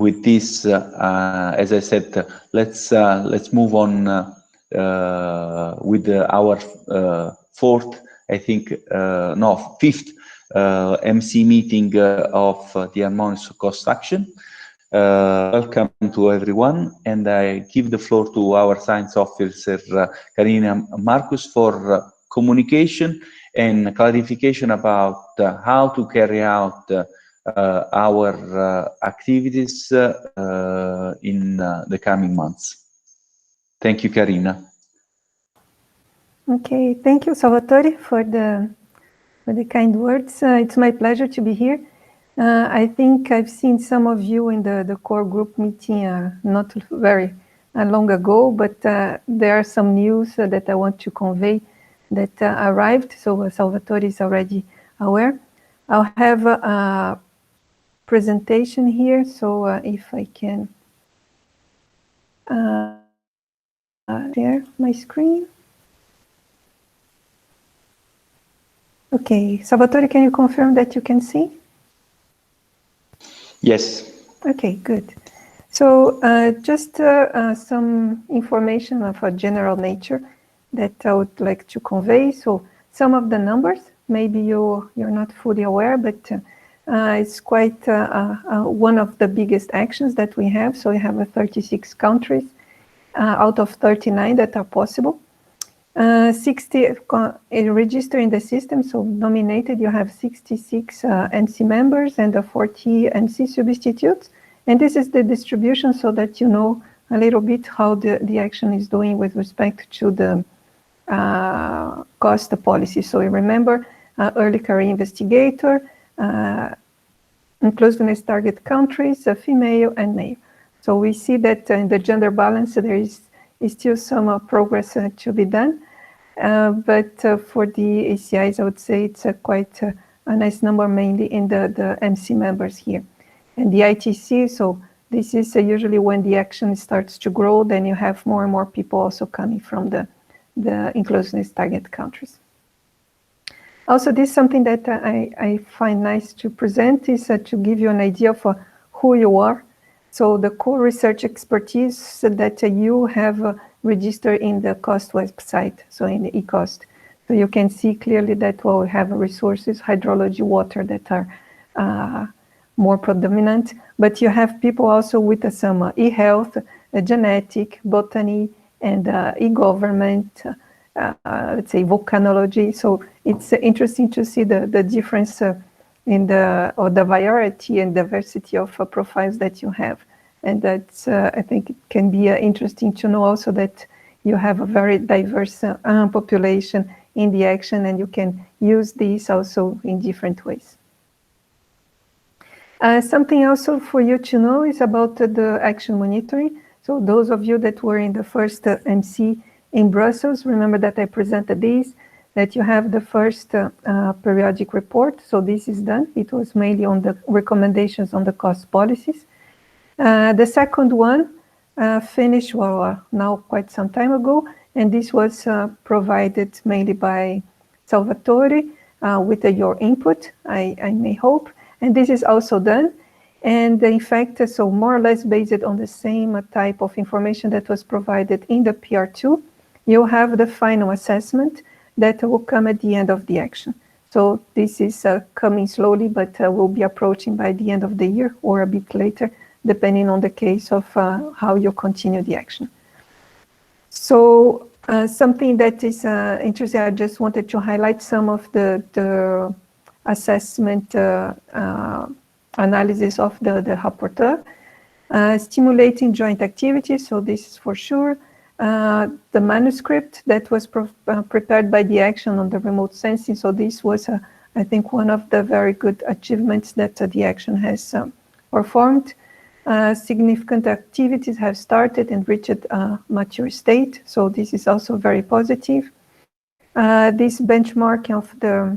with this, as I said, let's move on with our fourth, I think, no, fifth MC meeting of the Harmonious Cost Action. Welcome to everyone, and I give the floor to our science officer, Karina Marcus, for communication and clarification about how to carry out our activities in the coming months. Thank you, Karina. Okay, thank you, Salvatore, for the kind words. It's my pleasure to be here. I think I've seen some of you in the core group meeting not very long ago, but there are some news that I want to convey that arrived, so Salvatore is already aware. I'll have a presentation here, so if I can share my screen. Okay, Salvatore, can you confirm that you can see? Yes. Okay, good. So just some information of a general nature that I would like to convey. So some of the numbers, maybe you're not fully aware, but it's quite one of the biggest actions that we have. So we have 36 countries out of 39 that are possible. 60 registered in the system, so nominated, you have 66 NC members and 40 NC substitutes. And this is the distribution so that you know a little bit how the action is doing with respect to the cost policy. So you remember early career investigator, inclusiveness target countries, female and male. So we see that in the gender balance there is still some progress to be done. But for the ACIs, I would say it's quite a nice number, mainly in the MC members here. And the ITC, so this is usually when the action starts to grow, then you have more and more people also coming from the inclusiveness target countries. Also, this is something that I find nice to present, is to give you an idea of who you are. So the core research expertise that you have registered in the cost website, so in the eCost. So you can see clearly that we have resources, hydrology, water that are more predominant, but you have people also with some e-health, genetic, botany, and e-government, let's say volcanology. So it's interesting to see the difference in the variety and diversity of profiles that you have. And that's, I think it can be interesting to know also that you have a very diverse population in the action, and you can use these also in different ways. Something also for you to know is about the action monitoring. So those of you that were in the first MC in Brussels, remember that I presented these, that you have the first periodic report. So this is done. It was mainly on the recommendations on the cost policies. The second one finished, well, now quite some time ago, and this was provided mainly by Salvatore with your input, I may hope. And this is also done. And in fact, so more or less based on the same type of information that was provided in the PR2, you have the final assessment that will come at the end of the action. So this is coming slowly, but will be approaching by the end of the year or a bit later, depending on the case of how you continue the action. So something that is interesting, I just wanted to highlight some of the assessment analysis of the rapporteur. Stimulating joint activities, so this is for sure. The manuscript that was prepared by the action on the remote sensing, so this was, I think, one of the very good achievements that the action has performed. Significant activities have started and reached a mature state, so this is also very positive. This benchmarking of the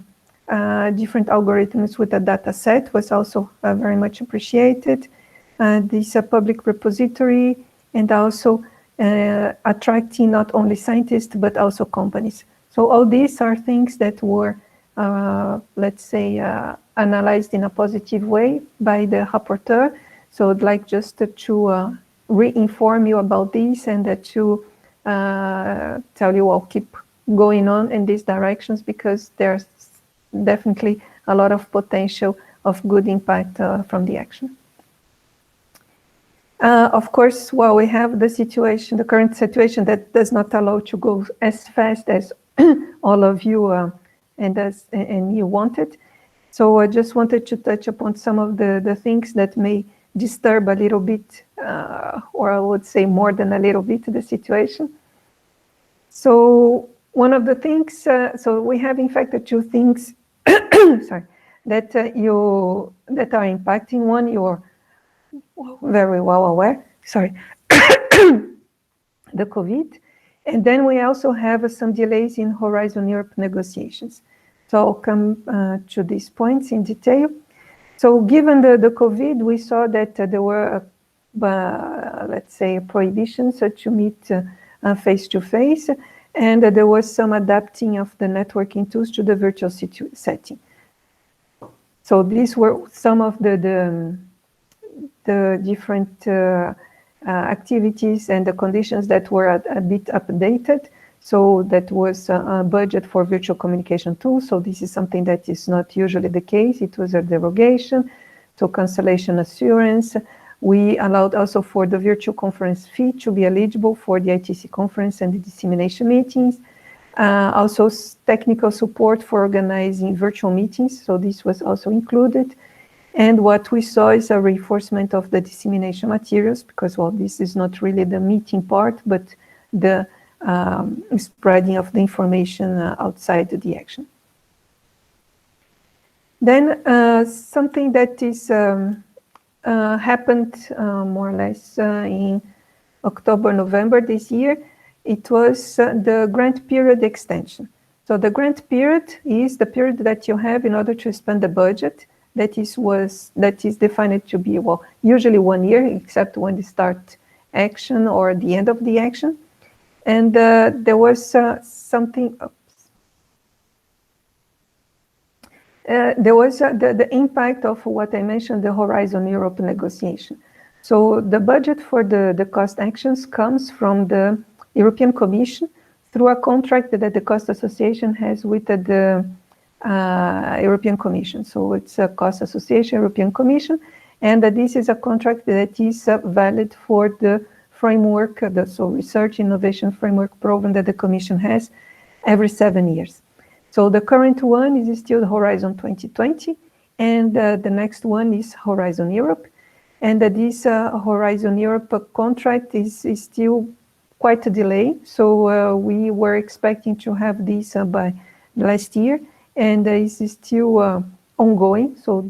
different algorithms with a data set was also very much appreciated. This public repository, and also attracting not only scientists but also companies. So all these are things that were, let's say, analyzed in a positive way by the rapporteur. So I'd like just to re-inform you about this and to tell you I'll keep going on in these directions, because there's definitely a lot of potential of good impact from the action. Of course, while we have the situation, the current situation that does not allow to go as fast as all of you and you wanted. So I just wanted to touch upon some of the things that may disturb a little bit, or I would say more than a little bit, the situation. So one of the things, so we have in fact the two things, sorry, that are impacting. One, you're very well aware, sorry, the COVID. And then we also have some delays in Horizon Europe negotiations. So I'll come to these points in detail. So given the COVID, we saw that there were, let's say, prohibitions to meet face-to-face, and there was some adapting of the networking tools to the virtual setting. So these were some of the different activities and the conditions that were a bit updated. So that was a budget for virtual communication tools. So this is something that is not usually the case. It was a derogation. So cancellation assurance. We allowed also for the virtual conference fee to be eligible for the ITC conference and the dissemination meetings. Also technical support for organizing virtual meetings. So this was also included. And what we saw is a reinforcement of the dissemination materials, because, well, this is not really the meeting part, but the spreading of the information outside the action. Then something that is happened more or less in October, November this year, it was the grant period extension. So the grant period is the period that you have in order to spend the budget that is defined to be, well, usually 1 year, except when they start action or the end of the action. And there was something, there was the impact of what I mentioned, the Horizon Europe negotiation. So the budget for the cost actions comes from the European Commission through a contract that the Cost Association has with the European Commission. So it's a Cost Association, European Commission, and this is a contract that is valid for the framework, so Research Innovation Framework Program that the Commission has every 7 years. So the current one is still Horizon 2020, and the next one is Horizon Europe. And this Horizon Europe contract is still quite a delay. So we were expecting to have this by last year, and it's still ongoing. So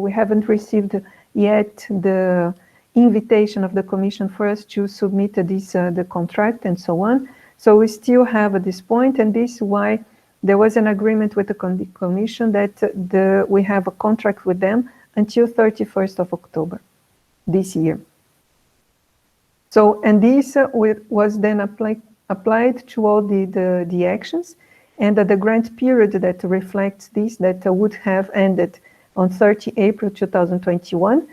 we haven't received yet the invitation of the Commission for us to submit the contract and so on. So we still have at this point, and this is why there was an agreement with the Commission that we have a contract with them until 31st of October this year. So, and this was then applied to all the actions, and the grant period that reflects this, that would have ended on 30 April 2021,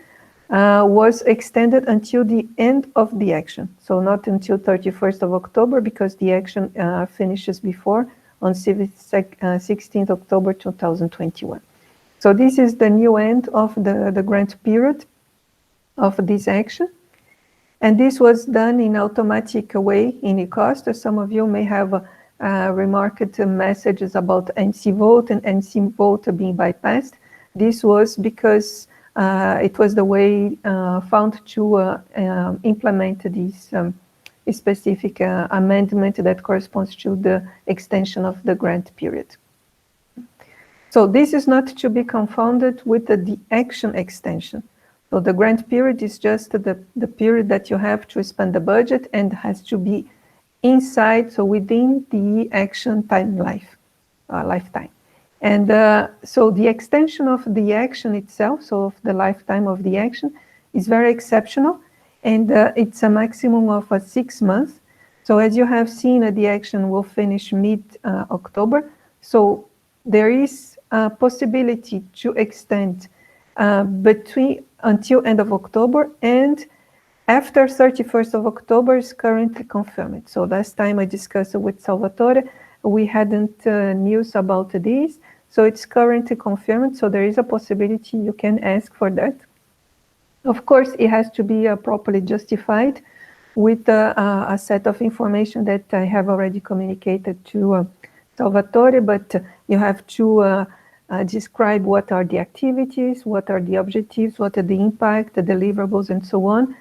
was extended until the end of the action. So not until 31st of October, because the action finishes before, on 16th October 2021. So this is the new end of the grant period of this action. And this was done in automatic way in eCost. Some of you may have remarked messages about NC vote and NC vote being bypassed. This was because it was the way found to implement this specific amendment that corresponds to the extension of the grant period. So this is not to be confounded with the action extension. So the grant period is just the period that you have to spend the budget, and has to be inside, so within the action lifetime. And so the extension of the action itself, so of the lifetime of the action, is very exceptional, and it's a maximum of 6 months. So as you have seen, the action will finish mid-October. So there is a possibility to extend until end of October, and after 31st of October is currently confirmed. So last time I discussed with Salvatore, we hadn't news about this, so it's currently confirmed, so there is a possibility you can ask for that. Of course, it has to be properly justified with a set of information that I have already communicated to Salvatore, but you have to describe what are the activities, what are the objectives, what are the impact, the deliverables, and so on,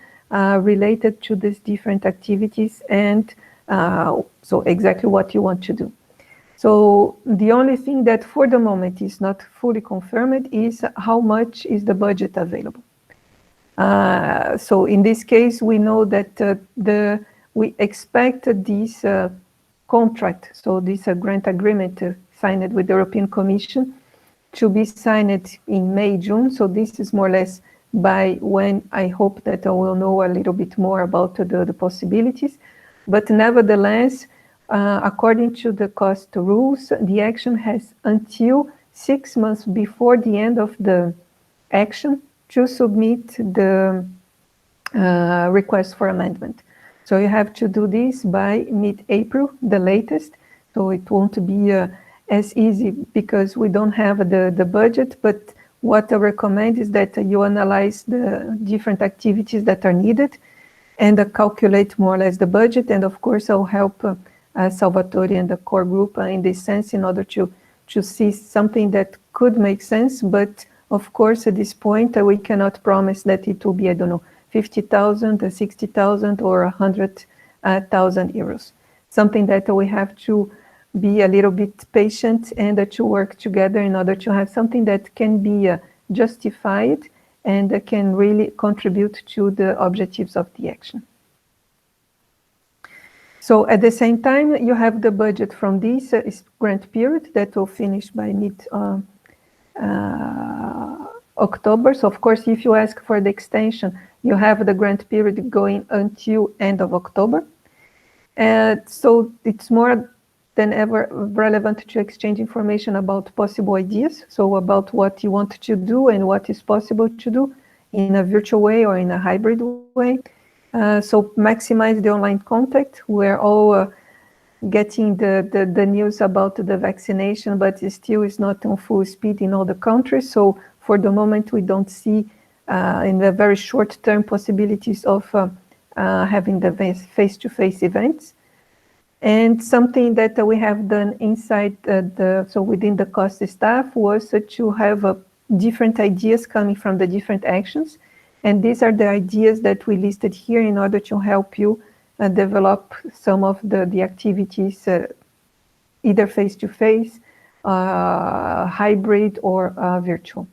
related to these different activities, and so exactly what you want to do. So the only thing that for the moment is not fully confirmed is how much is the budget available. So in this case, we know that we expect this contract, so this grant agreement signed with the European Commission, to be signed in May, June. So this is more or less by when I hope that I will know a little bit more about the possibilities. But nevertheless, according to the cost rules, the action has until 6 months before the end of the action to submit the request for amendment. So you have to do this by mid-April, the latest. So it won't be as easy because we don't have the budget, but what I recommend is that you analyze the different activities that are needed and calculate more or less the budget. And of course, I'll help Salvatore and the core group in this sense in order to see something that could make sense. But of course, at this point, we cannot promise that it will be, I don't know, 50,000, 60,000 or 100,000 euros. Something that we have to be a little bit patient and to work together in order to have something that can be justified and can really contribute to the objectives of the action. So at the same time, you have the budget from this grant period that will finish by mid-October. So of course, if you ask for the extension, you have the grant period going until end of October. So it's more than ever relevant to exchange information about possible ideas. So about what you want to do and what is possible to do in a virtual way or in a hybrid way. So maximize the online contact. We're all getting the news about the vaccination, but it still is not on full speed in all the countries. So for the moment, we don't see in the very short term possibilities of having the face-to-face events. And something that we have done inside so within the cost staff was to have different ideas coming from the different actions. And these are the ideas that we listed here in order to help you develop some of the activities, either face-to-face, hybrid, or virtual.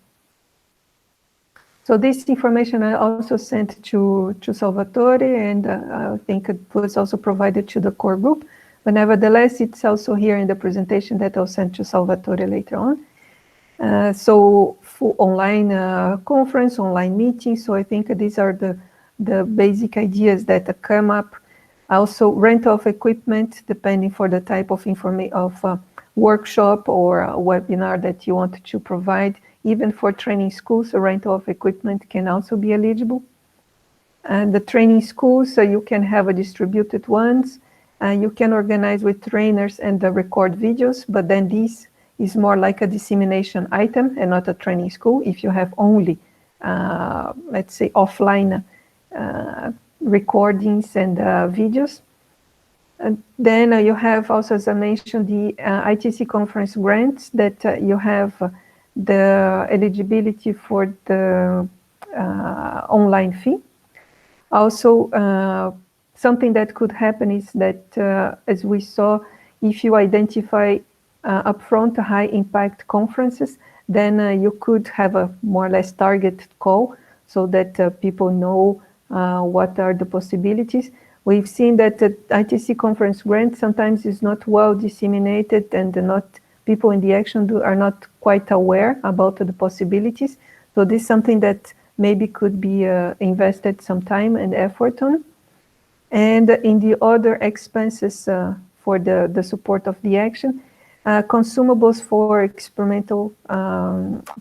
So this information I also sent to Salvatore, and I think it was also provided to the core group. But nevertheless, it's also here in the presentation that I'll send to Salvatore later on. So for online conference, online meetings, so I think these are the basic ideas that come up. Also rental of equipment, depending for the type of workshop or webinar that you want to provide. Even for training schools, a rental of equipment can also be eligible. And the training schools, so you can have a distributed ones. You can organize with trainers and record videos, but then this is more like a dissemination item and not a training school. If you have only, let's say, offline recordings and videos. And then you have also, as I mentioned, the Itc Conference Grants that you have the eligibility for the online fee. Also, something that could happen is that, as we saw, if you identify upfront high impact conferences, then you could have a more or less target call so that people know what are the possibilities. We've seen that the Itc Conference Grant sometimes is not well disseminated, and people in the action are not quite aware about the possibilities. So this is something that maybe could be invested some time and effort on. And in the other expenses for the support of the action, consumables for experimental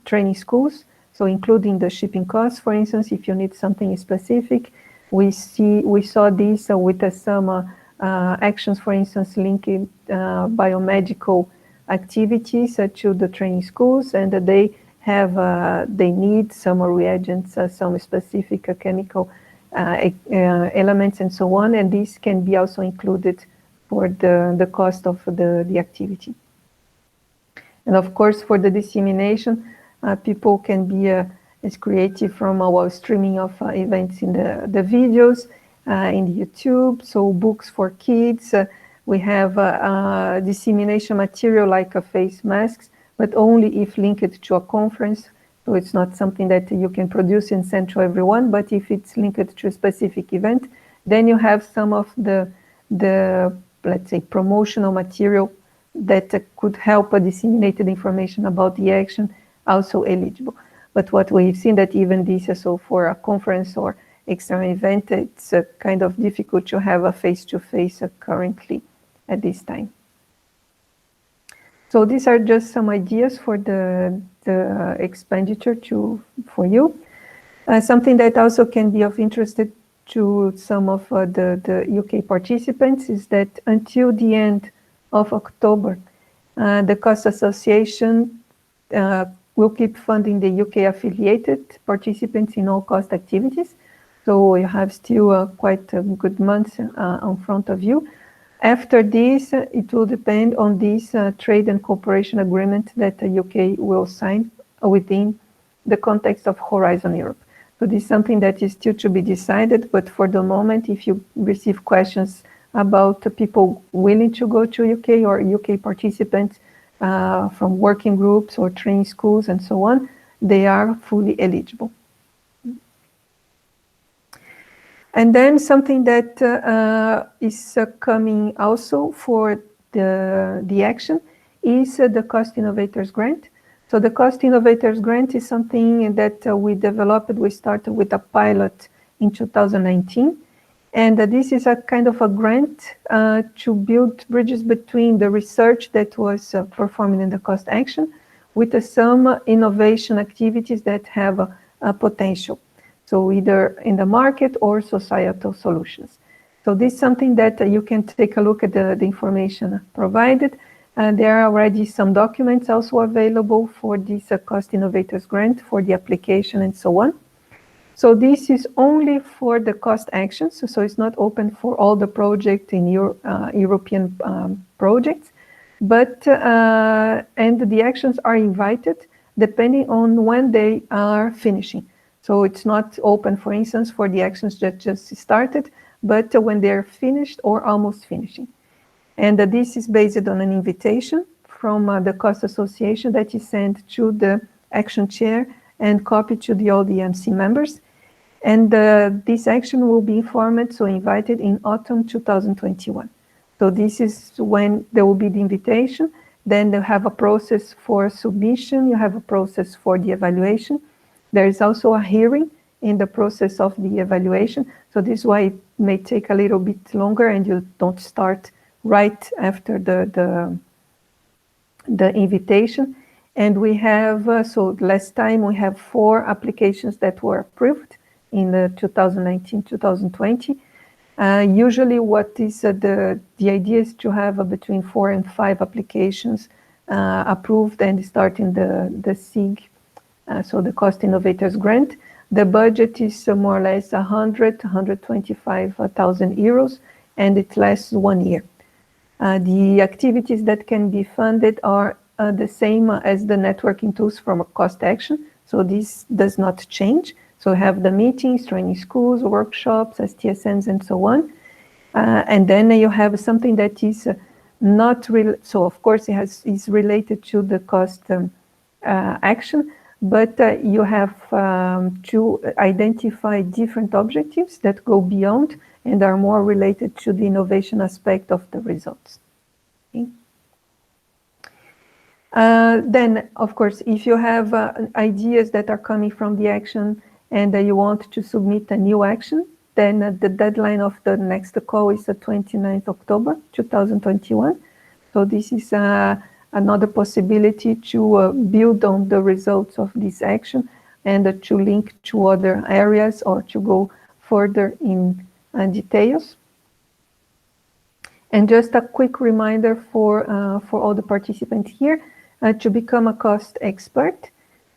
training schools. So including the shipping costs, for instance, if you need something specific, we saw this with some actions, for instance, linking biomedical activities to the training schools, and they need some reagents, some specific chemical elements and so on, and this can be also included for the cost of the activity. And of course, for the dissemination, people can be as creative from our streaming of events in the videos, in YouTube, so books for kids. We have dissemination material like face masks, but only if linked to a conference. So it's not something that you can produce and send to everyone, but if it's linked to a specific event, then you have some of the let's say, promotional material that could help disseminate the information about the action, also eligible. But what we've seen that even this, so for a conference or external event, it's kind of difficult to have a face-to-face currently at this time. So these are just some ideas for the expenditure for you. Something that also can be of interest to some of the UK participants is that until the end of October, the Cost Association will keep funding the UK affiliated participants in all cost activities. So you have still quite a good months in front of you. After this, it will depend on this trade and cooperation agreement that the UK will sign within the context of Horizon Europe. So this is something that is still to be decided, but for the moment, if you receive questions about people willing to go to UK or UK participants from working groups or training schools and so on, they are fully eligible. And then something that is coming also for the action is the Cost Innovators Grant. So the Cost Innovators Grant is something that we developed. We started with a pilot in 2019. And this is a kind of a grant to build bridges between the research that was performed in the cost action with some innovation activities that have a potential. So either in the market or societal solutions. So this is something that you can take a look at the information provided. There are already some documents also available for this Cost Innovators Grant for the application and so on. So this is only for the cost actions, so it's not open for all the projects in European projects, but and the actions are invited depending on when they are finishing. So it's not open, for instance, for the actions that just started, but when they're finished or almost finishing. And this is based on an invitation from the Cost Association that is sent to the Action Chair and copied to all the MC members. And this action will be informed, so invited in autumn 2021. So this is when there will be the invitation. Then they have a process for submission. You have a process for the evaluation. There is also a hearing in the process of the evaluation. So this is why it may take a little bit longer and you don't start right after the invitation. And we have, so last time we have 4 applications that were approved in the 2019-2020. Usually what is the idea is to have between 4 and 5 applications approved and starting the SIG, so the Cost Innovators Grant. The budget is more or less 125,000 euros, and it lasts 1 year. The activities that can be funded are the same as the networking tools from a cost action, so this does not change. So have the meetings, training schools, workshops, STSNs, and so on. And then you have something that is not real. So of course it is related to the cost action, but you have to identify different objectives that go beyond and are more related to the innovation aspect of the results. Okay. Then, of course, if you have ideas that are coming from the action and you want to submit a new action, then the deadline of the next call is the 29th October 2021. So this is another possibility to build on the results of this action and to link to other areas or to go further in details. And just a quick reminder for all the participants here to become a cost expert,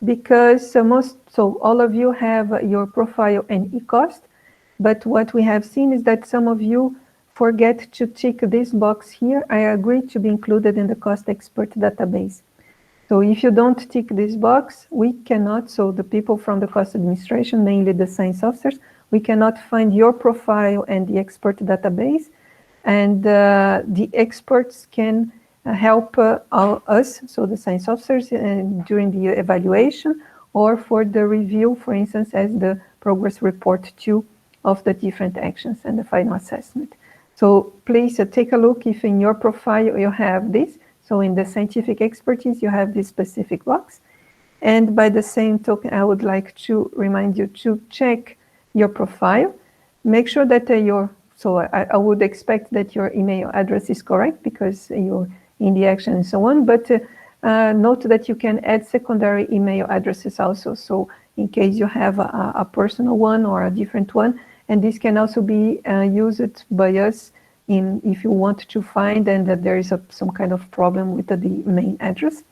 because all of you have your profile and e-cost, but what we have seen is that some of you forget to tick this box here. I agree to be included in the cost expert database. So if you don't tick this box, we cannot, so the people from the cost administration, mainly the science officers, we cannot find your profile and the expert database. And the experts can help us, so the science officers, during the evaluation or for the review, for instance, as the progress report 2 of the different actions and the final assessment. So please take a look if in your profile you have this. So in the scientific expertise, you have this specific box. And by the same token, I would like to remind you to check your profile. Make sure that so I would expect that your email address is correct because you're in the action and so on, but note that you can add secondary email addresses also. So in case you have a personal one or a different one, and this can also be used by us if you want to find and that there is some kind of problem with the main address.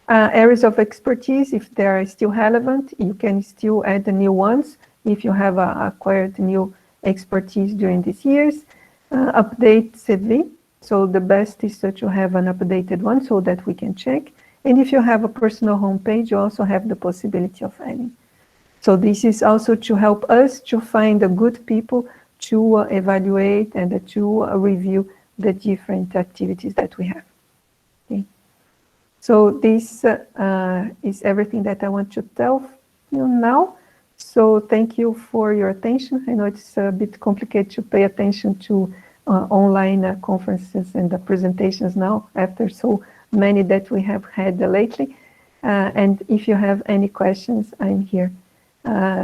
Areas of expertise, if they are still relevant, you can still add the new ones if you have acquired new expertise during these years. Update CV, so the best is to have an updated one so that we can check. And if you have a personal homepage, you also have the possibility of adding. So this is also to help us to find the good people to evaluate and to review the different activities that we have. Okay. So this is everything that I want to tell you now. So thank you for your attention. I know it's a bit complicated to pay attention to online conferences and the presentations now after so many that we have had lately. And if you have any questions, I'm here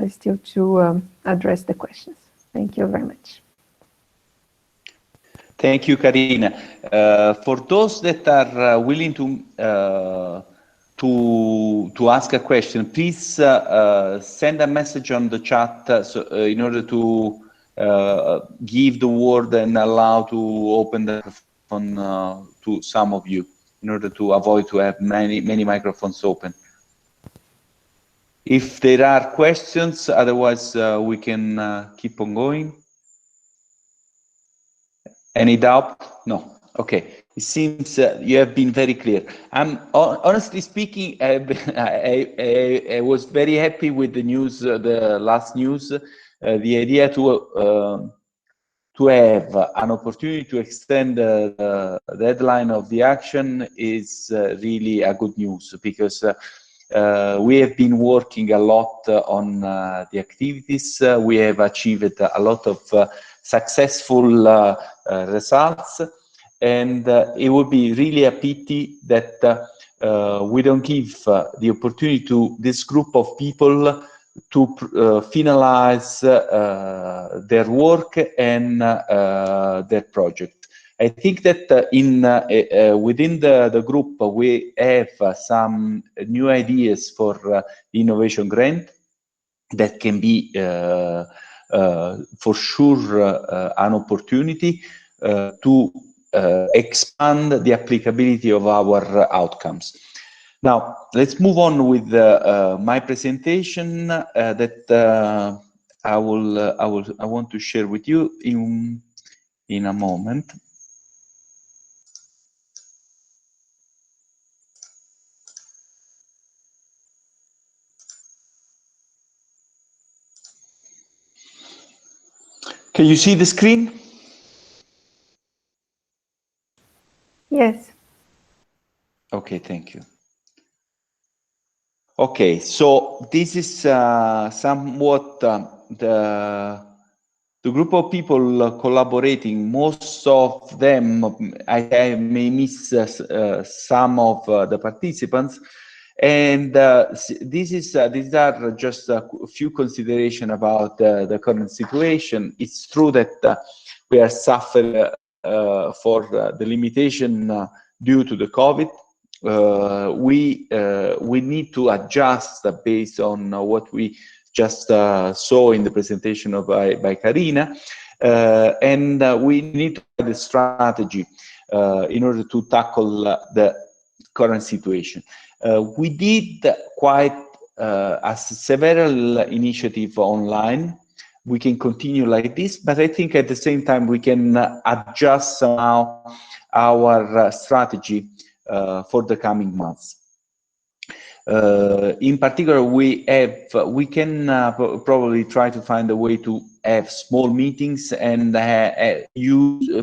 still to address the questions. Thank you very much. Thank you, Karina. For those that are willing to ask a question, please send a message on the chat in order to give the word and allow to open the microphone to some of you in order to avoid to have many microphones open. If there are questions, otherwise we can keep on going. Any doubt? No. Okay. It seems you have been very clear. Honestly speaking, I was very happy with the news, the last news. The idea to have an opportunity to extend the deadline of the action is really a good news, because we have been working a lot on the activities. We have achieved a lot of successful results, and it would be really a pity that we don't give the opportunity to this group of people to finalize their work and their project. I think that within the group we have some new ideas for the innovation grant that can be for sure an opportunity to expand the applicability of our outcomes. Now, let's move on with my presentation that I want to share with you in a moment. Can you see the screen? Yes. Okay, thank you. Okay, so this is somewhat the group of people collaborating. Most of them, I may miss some of the participants, and these are just a few considerations about the current situation. It's true that we are suffering for the limitation due to the COVID. we need to adjust based on what we just saw in the presentation by Karina, and we need to have a strategy in order to tackle the current situation. We did quite several initiatives online. We can continue like this, but I think at the same time we can adjust somehow our strategy for the coming months. In particular, we can probably try to find a way to have small meetings and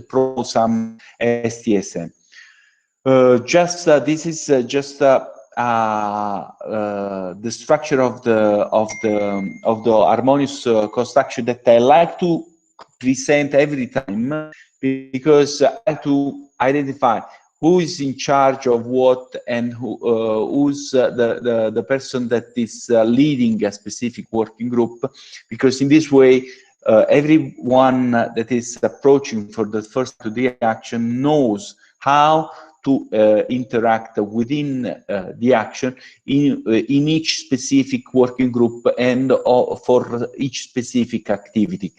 promote some STSM. This is just the structure of the harmonious cost structure that I like to present every time, because I like to identify who is in charge of what and who's the person that is leading a specific working group, because in this way everyone that is approaching for the first to the action knows how to interact within the action in each specific working group and for each specific activity.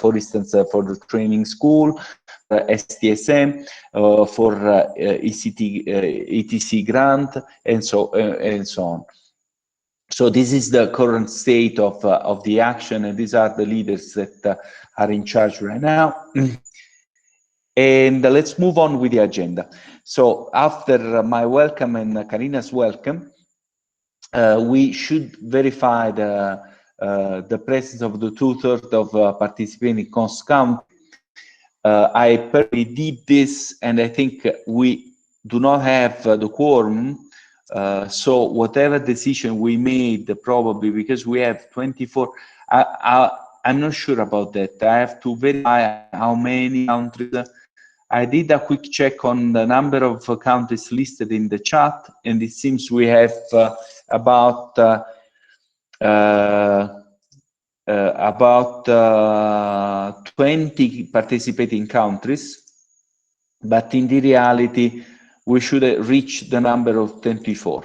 For instance, for the training school, STSM, for Itc grant, and so on. So this is the current state of the action, and these are the leaders that are in charge right now. And let's move on with the agenda. So after my welcome and Karina's welcome, we should verify the presence of the 2/3 of participating cost count. I personally did this, and I think we do not have the quorum. So whatever decision we made, probably because we have 24, I'm not sure about that. I have to verify how many countries. I did a quick check on the number of countries listed in the chat, and it seems we have about 20 participating countries, but in the reality, we should reach the number of 24.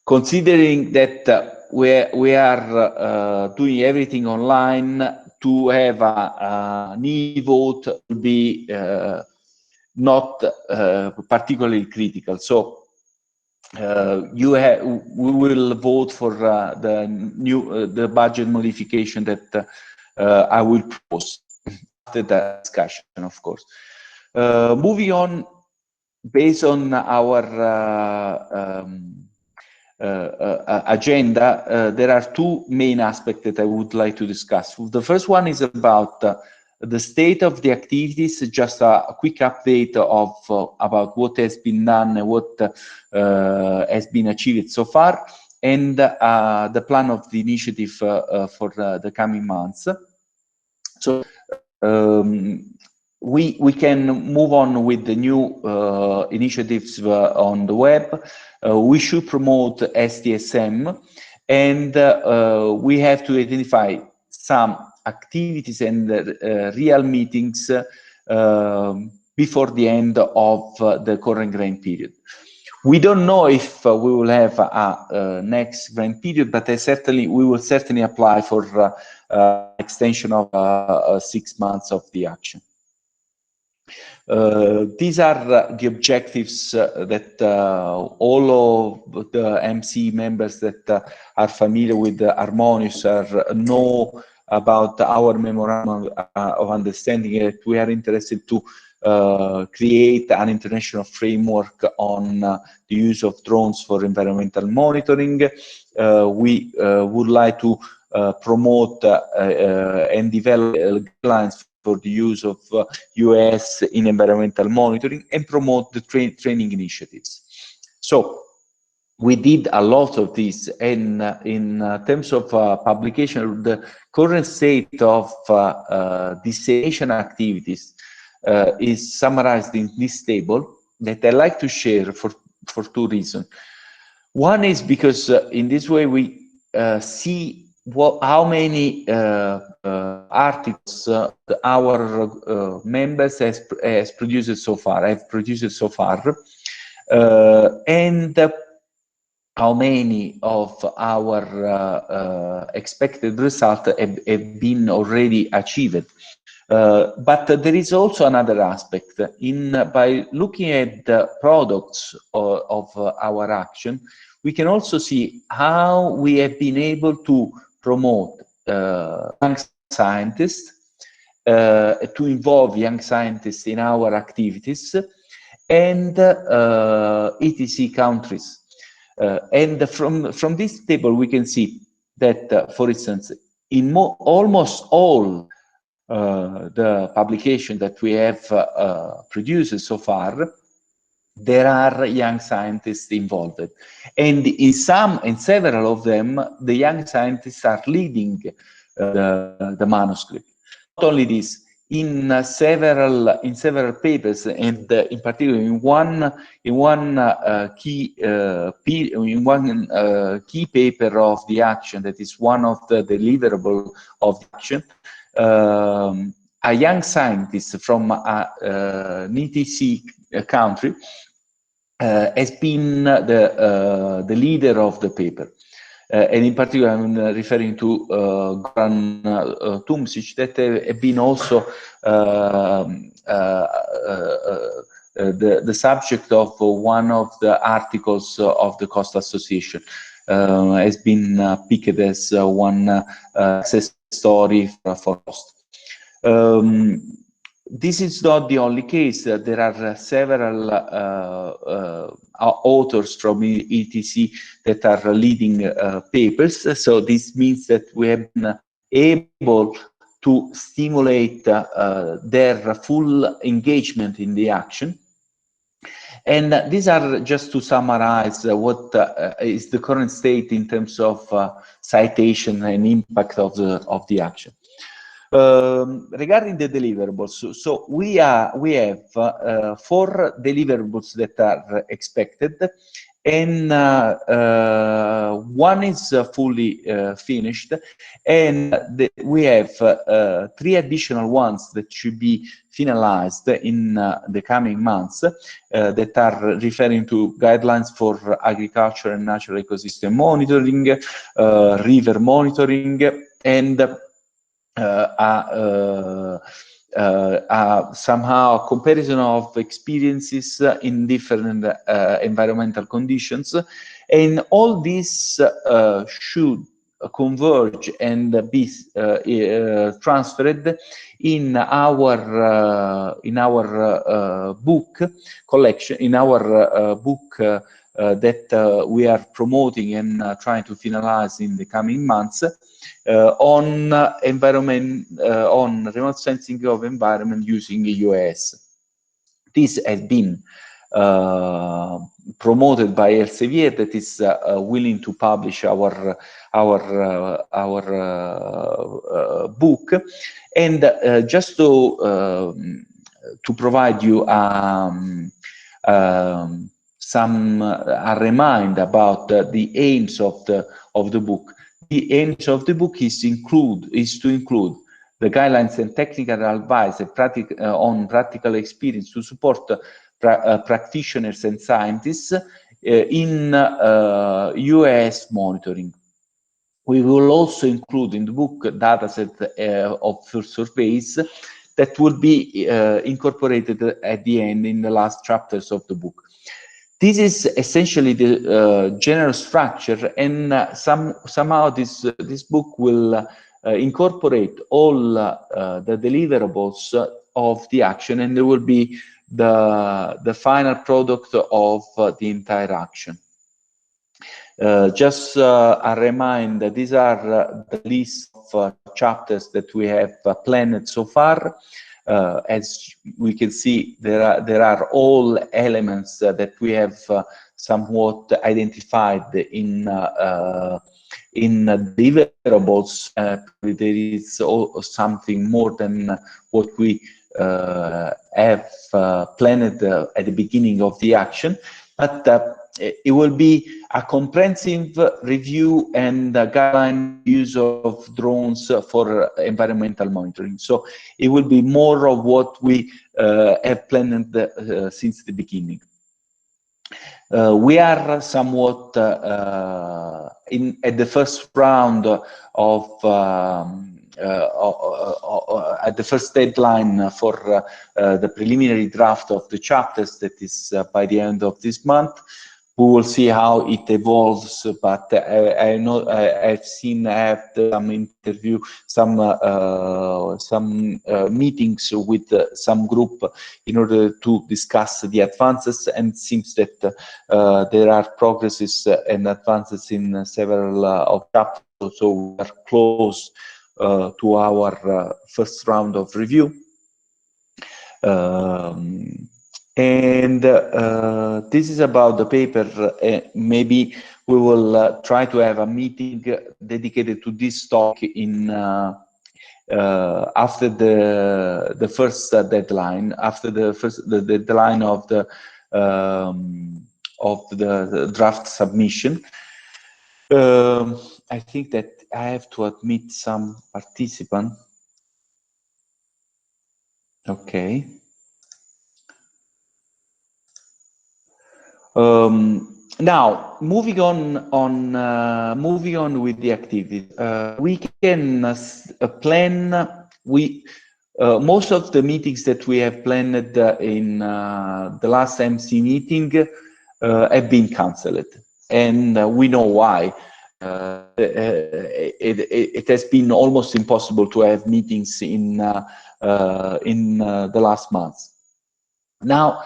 Considering that we are doing everything online, to have an e-vote will be not particularly critical. So we will vote for the budget modification that I will propose after the discussion, of course. Moving on, based on our agenda, there are two main aspects that I would like to discuss. The first one is about the state of the activities, just a quick update of about what has been done and what has been achieved so far, and the plan of the initiative for the coming months. So we can move on with the new initiatives on the web. We should promote STSM, and we have to identify some activities and real meetings before the end of the current grant period. We don't know if we will have a next grant period, but we will certainly apply for extension of 6 months of the action. These are the objectives that all of the MC members that are familiar with the Harmonious know about our memorandum of understanding. That we are interested to create an international framework on the use of drones for environmental monitoring. We would like to promote and develop guidelines for the use of US in environmental monitoring, and promote the training initiatives. So we did a lot of this, and in terms of publication, the current state of dissemination activities is summarized in this table that I like to share for two reasons. One is because in this way we see how many articles our members has produced so far. I've produced so far. and how many of our expected results have been already achieved. But there is also another aspect. By looking at the products of our action, we can also see how we have been able to promote young scientists, to involve young scientists in our activities, and ETC countries. And from this table, we can see that, for instance, in almost all the publication that we have produced so far, there are young scientists involved, and in several of them, the young scientists are leading the manuscript. Not only this, in several papers, and in particular in one key paper of the action, that is one of the deliverables of the action. A young scientist from an ETC country has been the leader of the paper. And in particular, I'm referring to Goran Tumsic, that have been also the subject of one of the articles of the Cost Association. Has been picked as one success story for cost. This is not the only case. There are several authors from ETC that are leading papers. So this means that we have been able to stimulate their full engagement in the action. And these are just to summarize what is the current state in terms of citation and impact of the action. Regarding the deliverables, so we have 4 deliverables that are expected, and one is fully finished, and we have 3 additional ones that should be finalized in the coming months, that are referring to guidelines for agriculture and natural ecosystem monitoring, river monitoring, and somehow a comparison of experiences in different environmental conditions. And all this should converge and be transferred in our book collection, in our book that we are promoting and trying to finalize in the coming months, on remote sensing of environment using EUS. This has been promoted by Elsevier, that is willing to publish our book. And just to provide you a reminder about the aims of the book. The aims of the book is to include the guidelines and technical advice on practical experience to support practitioners and scientists in US monitoring. We will also include in the book a dataset of surveys that will be incorporated at the end in the last chapters of the book. This is essentially the general structure, and somehow this book will incorporate all the deliverables of the action, and there will be the final product of the entire action. Just a reminder, these are the list of chapters that we have planned so far. As we can see, there are all elements that we have somewhat identified in deliverables. There is something more than what we have planned at the beginning of the action, but it will be a comprehensive review and guideline use of drones for environmental monitoring. So it will be more of what we have planned since the beginning. We are somewhat at the first round of at the first deadline for the preliminary draft of the chapters, that is by the end of this month. We will see how it evolves, but I know I've seen, I have some interview, some meetings with some group in order to discuss the advances, and it seems that there are progresses and advances in several of chapters, so we are close to our first round of review. And this is about the paper. Maybe we will try to have a meeting dedicated to this talk in after the first deadline, after the deadline of the draft submission. I think that I have to admit some participant. Okay. Now, moving on with the activity, we can plan. Most of the meetings that we have planned in the last MC meeting have been cancelled, and we know why. It has been almost impossible to have meetings in the last months. Now,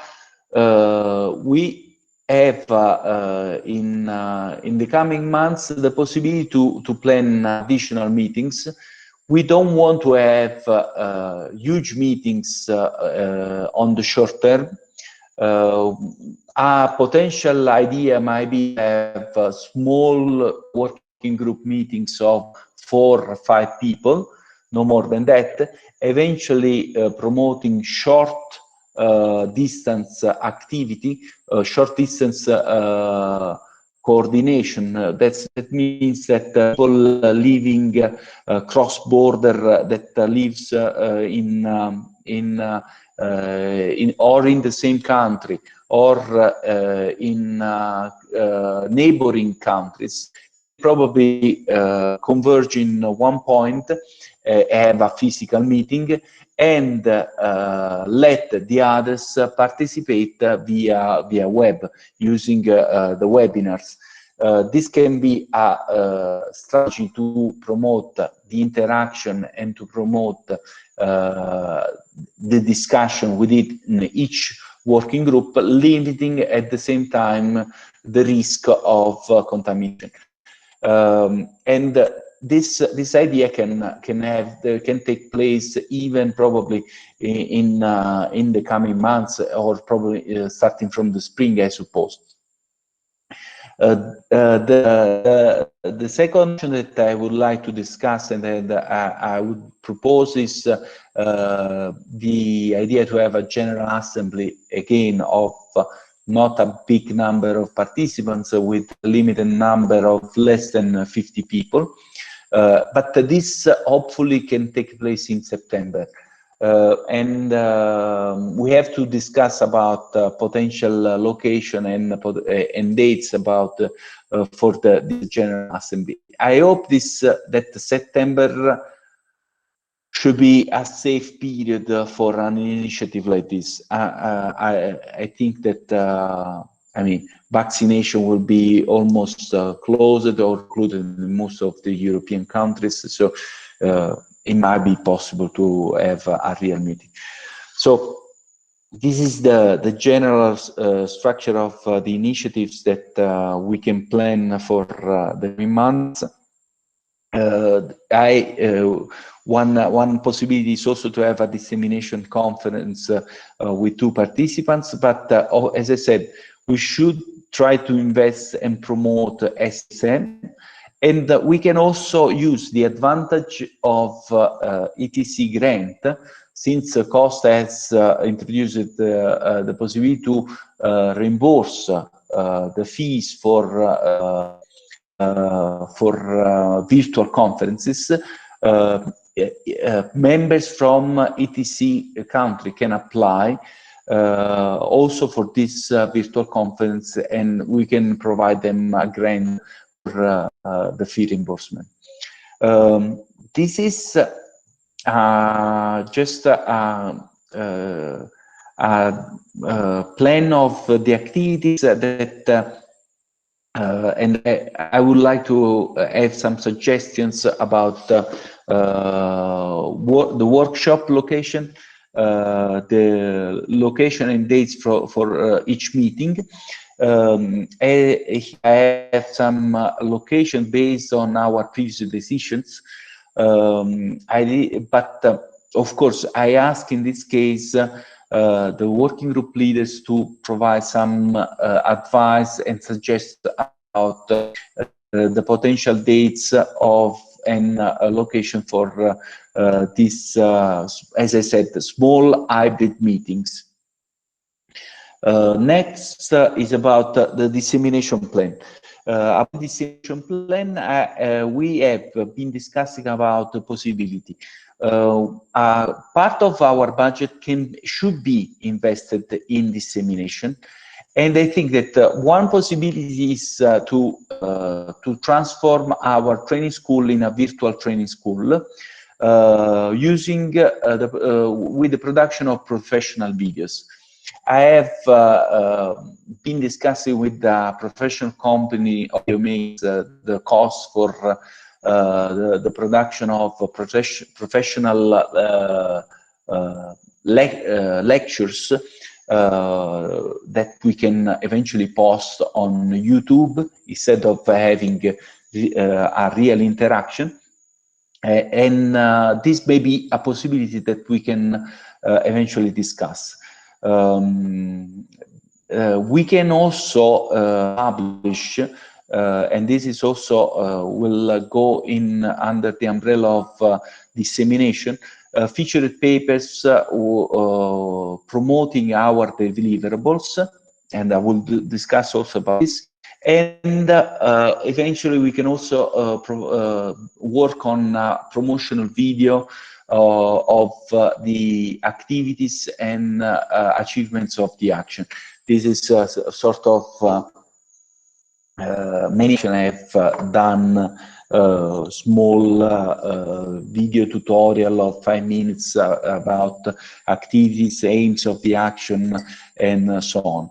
we have in the coming months the possibility to plan additional meetings. We don't want to have huge meetings on the short term. A potential idea might be to have small working group meetings of 4 or 5 people, no more than that, eventually promoting short distance activity, short distance coordination. That means that people living cross-border, that lives or in the same country or in neighboring countries, probably converge in one point, have a physical meeting, and let the others participate via web, using the webinars. This can be a strategy to promote the interaction and to promote the discussion within each working group, limiting at the same time the risk of contamination. And this idea can take place even probably in the coming months, or probably starting from the spring, I suppose. The second option that I would like to discuss and that I would propose is the idea to have a general assembly, again, of not a big number of participants, with a limited number of less than 50 people. But this hopefully can take place in September. And we have to discuss about potential location and dates about for the General Assembly. I hope that September should be a safe period for an initiative like this. I think that I mean, vaccination will be almost closed or included in most of the European countries, so it might be possible to have a real meeting. So this is the general structure of the initiatives that we can plan for the months. One possibility is also to have a dissemination conference with 2 participants, but as I said, we should try to invest and promote SSM, and we can also use the advantage of Itc grant, since Costa has introduced the possibility to reimburse the fees for virtual conferences. Members from Itc country can apply also for this virtual conference, and we can provide them a grant for the fee reimbursement. This is just a plan of the activities that and I would like to have some suggestions about the workshop location, the location and dates for each meeting. I have some location based on our previous decisions. But of course, I ask in this case the working group leaders to provide some advice and suggest about the potential dates of and location for this, as I said, small hybrid meetings. Next is about the dissemination plan. About the dissemination plan, we have been discussing about the possibility. Part of our budget should be invested in dissemination, and I think that one possibility is to transform our training school in a virtual training school, using with the production of professional videos. I have been discussing with the professional company of the cost for the production of professional lectures that we can eventually post on YouTube instead of having a real interaction. And this may be a possibility that we can eventually discuss. We can also publish, and this is also will go in under the umbrella of dissemination, featured papers promoting our deliverables, and I will discuss also about this. And eventually we can also work on a promotional video of the activities and achievements of the action. This is a sort of many I have done small video tutorial of 5 minutes about activities, aims of the action, and so on.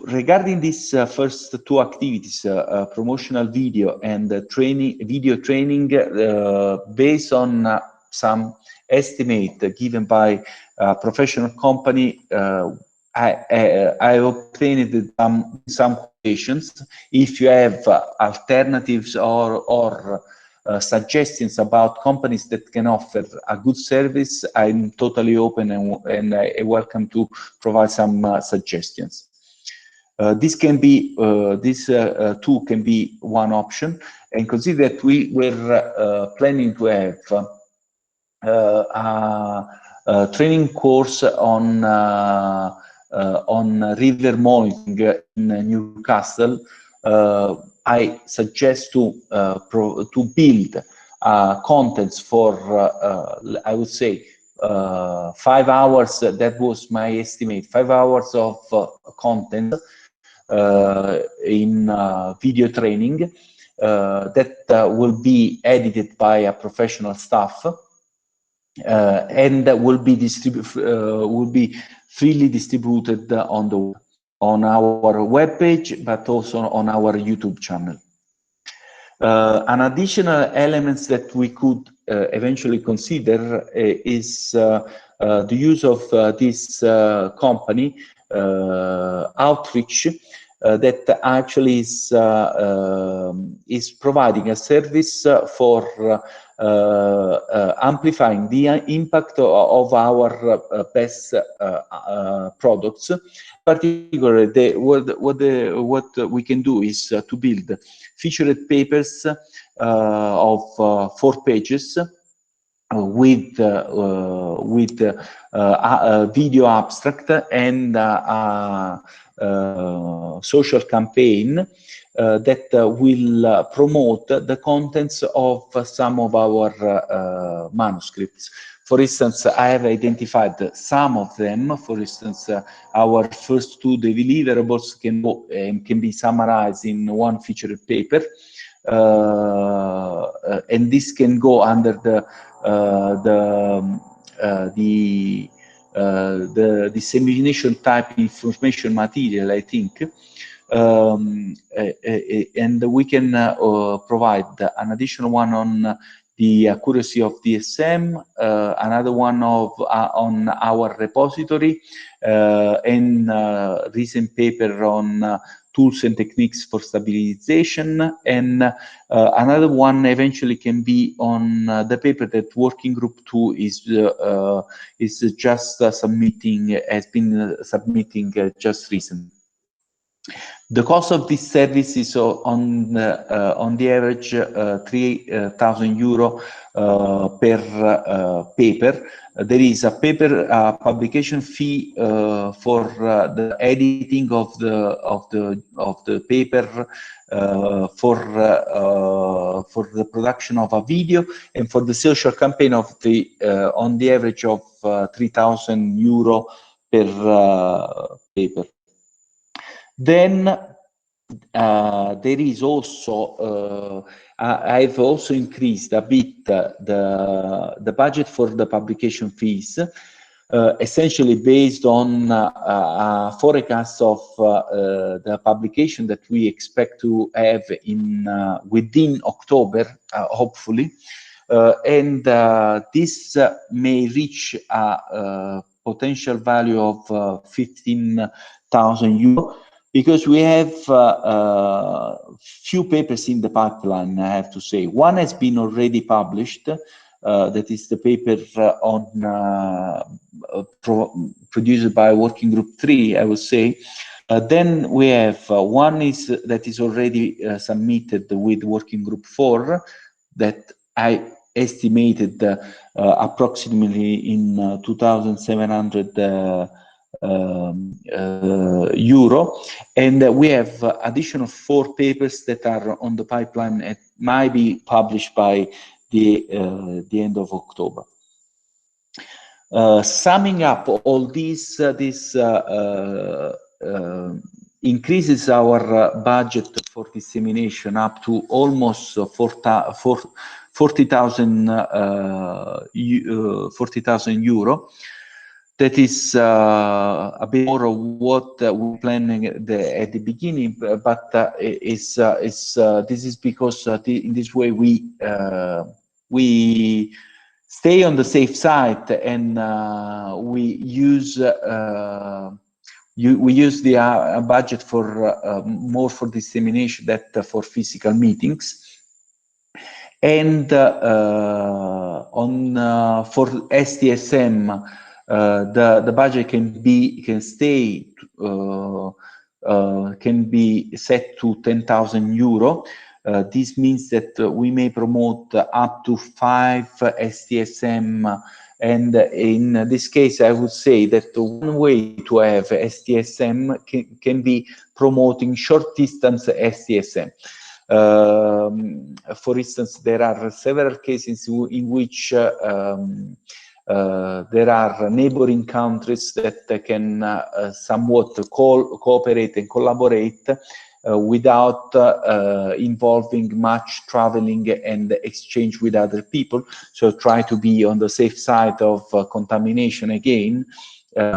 Regarding these first two activities, promotional video and video training, based on some estimate given by a professional company, I obtained some quotations. If you have alternatives or suggestions about companies that can offer a good service, I'm totally open and welcome to provide some suggestions. This can be too can be one option, and consider that we were planning to have a training course on river monitoring in Newcastle. I suggest to build contents for I would say 5 hours. That was my estimate. 5 hours of content in video training that will be edited by a professional staff and that will be freely distributed on our webpage, but also on our YouTube channel. An additional elements that we could eventually consider is the use of this company Outreach, that actually is providing a service for amplifying the impact of our best products. Particularly, what we can do is to build featured papers of 4 pages with video abstract and social campaign that will promote the contents of some of our manuscripts. For instance, I have identified some of them. For instance, our first two deliverables can be summarized in one featured paper, and this can go under the dissemination type information material, I think. And we can provide an additional one on the accuracy of DSM, another one on our repository, and recent paper on tools and techniques for stabilization, and another one eventually can be on the paper that Working Group 2 is just submitting, has been submitting just recently. The cost of this service is on the average €3,000 per paper. There is a paper publication fee for the editing of the paper, for the production of a video, and for the social campaign of on the average of €3,000 per paper. Then there is also, I've also increased a bit the budget for the publication fees, essentially based on a forecast of the publication that we expect to have within October, hopefully, and this may reach a potential value of €15,000. Because we have few papers in the pipeline, I have to say. One has been already published, that is the paper produced by Working Group 3, I would say. Then we have one that is already submitted with Working Group 4, that I estimated approximately in 2,700 euro, and we have additional 4 papers that are on the pipeline and might be published by the end of October. Summing up all this increases our budget for dissemination up to almost 40,000 euro. That is a bit more of what we're planning at the beginning, but this is because in this way we stay on the safe side, and we use the budget for more for dissemination than for physical meetings. And for STSM, the budget can be set to 10,000 euro. This means that we may promote up to 5 STSM, and in this case, I would say that one way to have STSM can be promoting short distance STSM. For instance, there are several cases in which there are neighboring countries that can somewhat cooperate and collaborate without involving much traveling and exchange with other people. So try to be on the safe side of contamination again.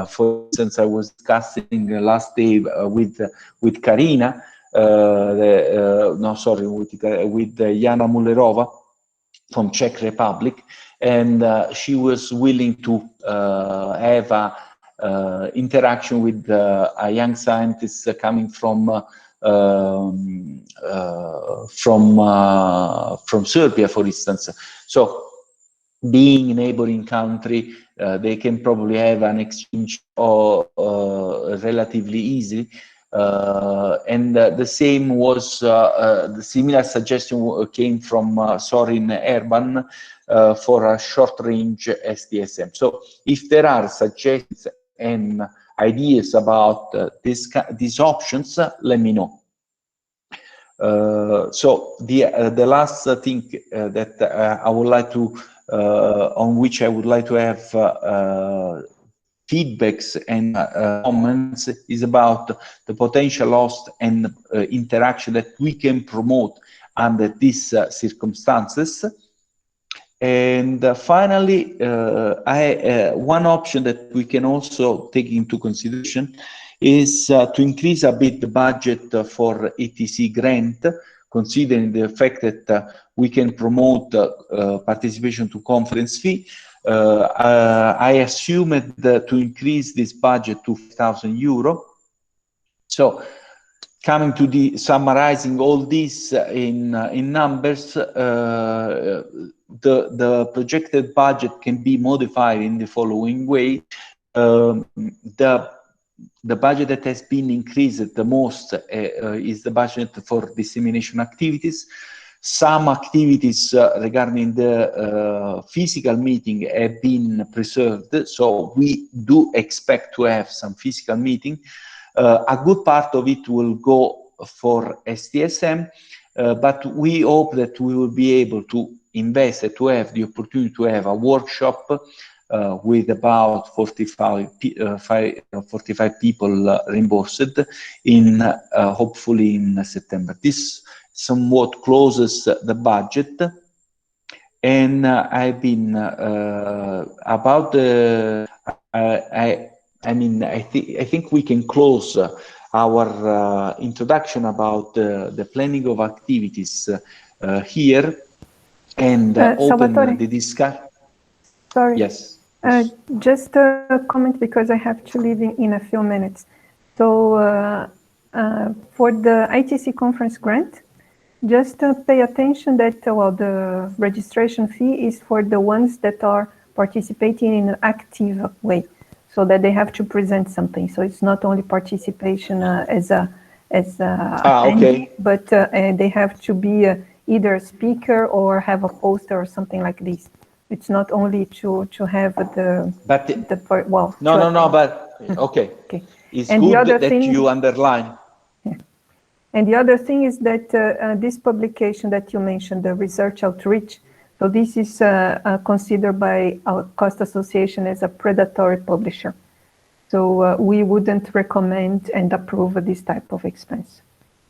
For instance, I was discussing last day with Karina, with Jana Mullerova from Czech Republic, and she was willing to have a interaction with a young scientist coming from Serbia, for instance. So, being a neighboring country, they can probably have an exchange relatively easy. And the same was the similar suggestion came from Sorin Erban for a short range STSM. So if there are suggestions and ideas about these options, let me know. So the last thing that I would like to, on which I would like to have feedbacks and comments is about the potential loss and interaction that we can promote under these circumstances. And finally, one option that we can also take into consideration is to increase a bit the budget for Itc grant, considering the fact that we can promote participation to conference fee. I assumed to increase this budget to €5,000. So, coming to the summarizing all this in numbers, the projected budget can be modified in the following way. The budget that has been increased the most is the budget for dissemination activities. Some activities regarding the physical meeting have been preserved, so we do expect to have some physical meeting. A good part of it will go for STSM, but we hope that we will be able to invest, to have the opportunity to have a workshop with about 45 people reimbursed in hopefully in September. This somewhat closes the budget, and I've been about the I think we can close our introduction about the planning of activities here and open the discussion. Sorry. Yes. Just a comment, because I have to leave in a few minutes. So for the Itc Conference Grant, just pay attention that the registration fee is for the ones that are participating in an active way, so that they have to present something. So it's not only participation as attendee, but they have to be either a speaker or have a poster or something like this. It's not only to have the okay. It's and good that you underline. Yeah. And the other thing is that this publication that you mentioned, the research outreach, so this is considered by our cost association as a predatory publisher. So we wouldn't recommend and approve this type of expense.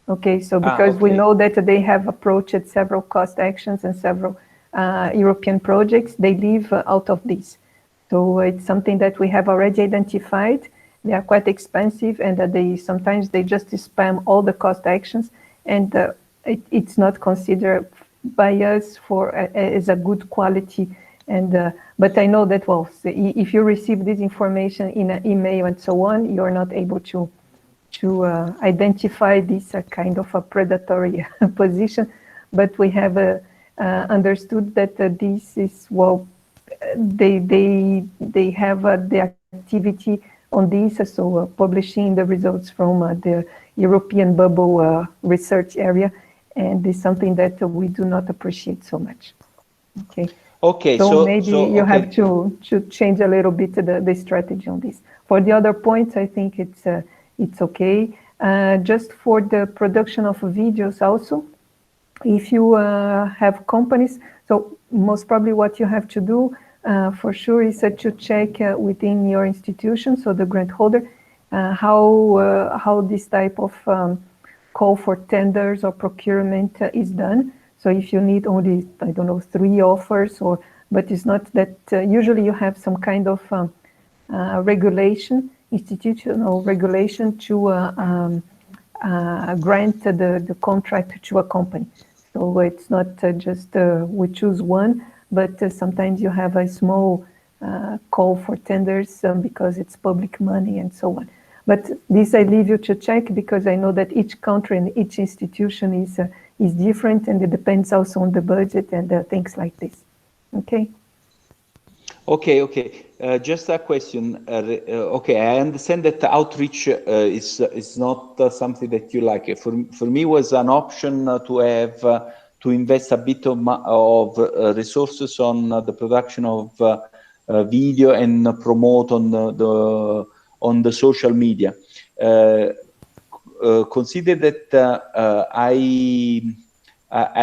Okay, so because we know that they have approached several cost actions and several European projects, they leave out of this. So it's something that we have already identified. They are quite expensive, and sometimes they just spam all the cost actions, and it's not considered by us as a good quality. And but I know that, well, if you receive this information in an email and so on, you're not able to identify this kind of a predatory position. But we have understood that this is, well, they have the activity on this, so publishing the results from the European bubble research area, and it's something that we do not appreciate so much. Okay, so maybe you have to change a little bit the strategy on this. For the other points, I think it's okay. Just for the production of videos also, if you have companies, so most probably what you have to do for sure is to check within your institution, so the grant holder, how this type of call for tenders or procurement is done. So if you need only, I don't know, 3 offers, but it's not that, usually you have some kind of regulation, institutional regulation to grant the contract to a company. So it's not just we choose one, but sometimes you have a small call for tenders because it's public money and so on. But this I leave you to check, because I know that each country and each institution is different, and it depends also on the budget and things like this. Okay. Okay. Just a question. I understand that outreach is not something that you like. For me, was an option to have to invest a bit of resources on the production of video and promote on on the social media. Consider that I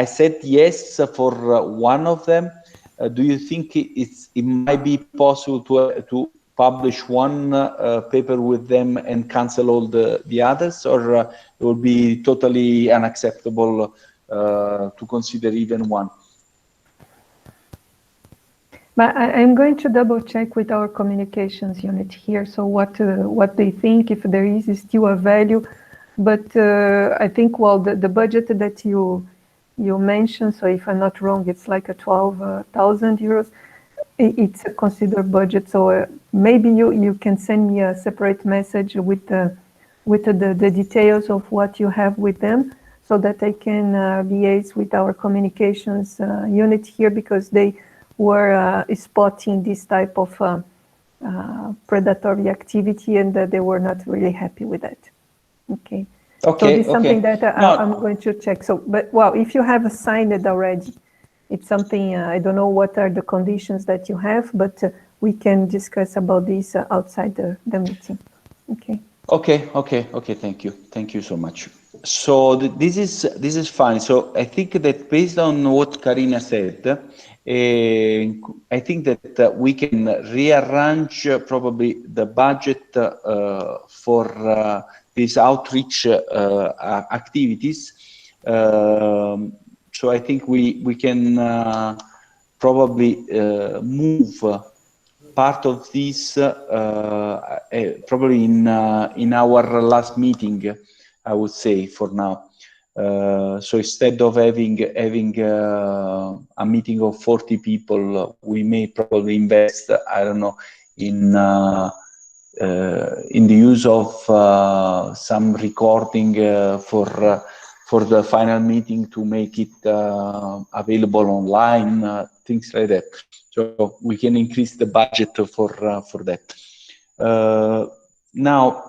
said yes for one of them. Do you think it might be possible to publish one paper with them and cancel all the others, or it would be totally unacceptable to consider even one? But I'm going to double check with our communications unit here. So what they think, if there is still a value, but I think, well, the budget that you mentioned, so if I'm not wrong, it's like a 12,000 euros. It's a considered budget. So maybe you can send me a separate message with the details of what you have with them, so that I can liaise with our communications unit here, because they were spotting this type of predatory activity, and they were not really happy with that. Okay. Okay. So this is something that I'm going to check. So, but well, if you have signed it already, it's something I don't know what are the conditions that you have, but we can discuss about this outside the meeting. Okay. Okay. Thank you so much. So this is fine. So I think that based on what Karina said, I think that we can rearrange probably the budget for these outreach activities. So I think we can probably move part of this probably in our last meeting, I would say, for now. So instead of having a meeting of 40 people, we may probably invest, I don't know, in the use of some recording for the final meeting, to make it available online, things like that. So we can increase the budget for that. Now,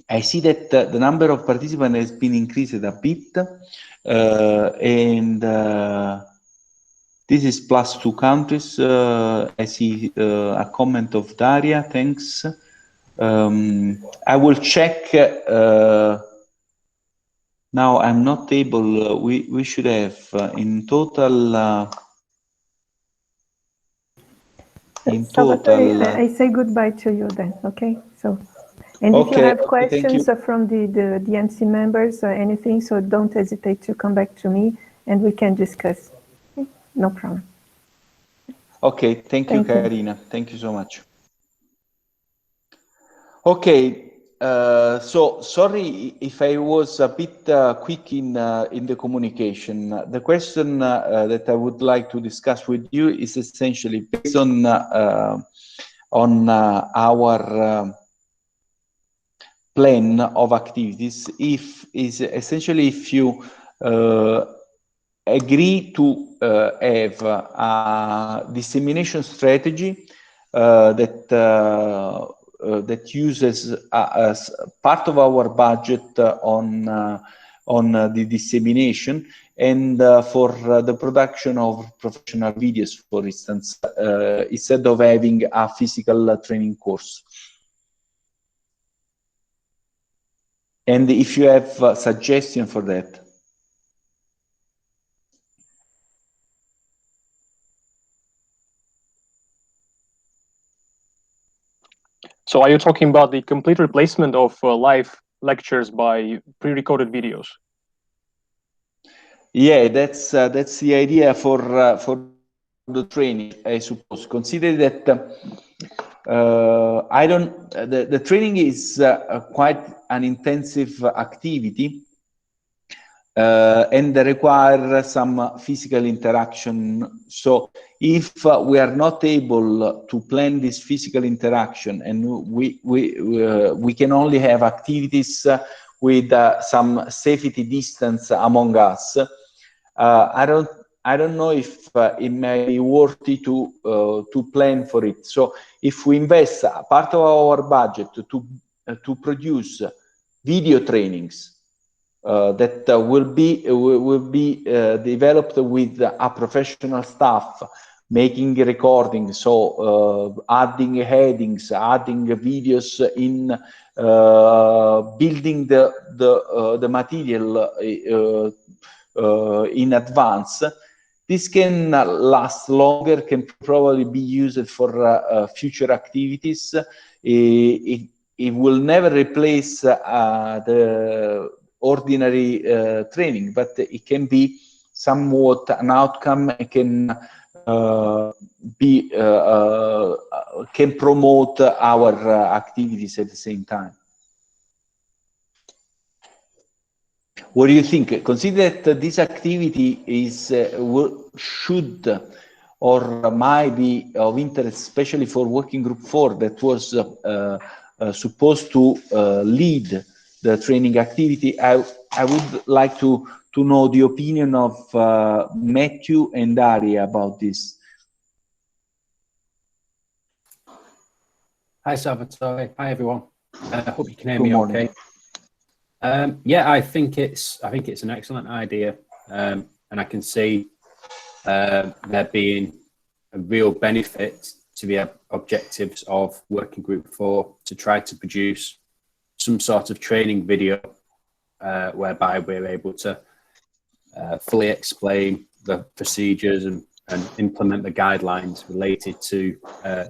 I see that the number of participants has been increased a bit, and this is plus 2 countries. I see a comment of Daria, thanks. I will check. Now I'm not able, we should have in total, I say goodbye to you then, okay? So, and if you have questions from the DMC members or anything, so don't hesitate to come back to me and we can discuss. Okay? No problem. Okay, thank you, Karina. Thank you so much. Okay. So sorry if I was a bit quick in the communication. The question that I would like to discuss with you is essentially based on our plan of activities. If you agree to have a dissemination strategy that uses as part of our budget on the dissemination, and for the production of professional videos, for instance, instead of having a physical training course. And if you have a suggestion for that. So are you talking about the complete replacement of live lectures by pre-recorded videos? Yeah, that's the idea for the training, I suppose. Consider that the training is quite an intensive activity, and require some physical interaction. So if we are not able to plan this physical interaction, and we can only have activities with some safety distance among us, I don't know if it may be worthy to plan for it. So if we invest a part of our budget to produce video trainings that will be developed with a professional staff, making a recording, so adding headings, adding videos in building the material in advance. This can last longer, can probably be used for future activities. It will never replace the ordinary training, but it can be somewhat an outcome. It can can promote our activities at the same time. What do you think? Consider that this activity is should or might be of interest, especially for Working Group 4, that was supposed to lead the training activity. I would like to know the opinion of Matthew and Daria about this. Hi, Salvatore. Hi, everyone. I hope you can hear me okay. Yeah, I think it's an excellent idea, and I can see there being a real benefit to the objectives of Working Group 4 to try to produce some sort of training video whereby we're able to fully explain the procedures and implement the guidelines related to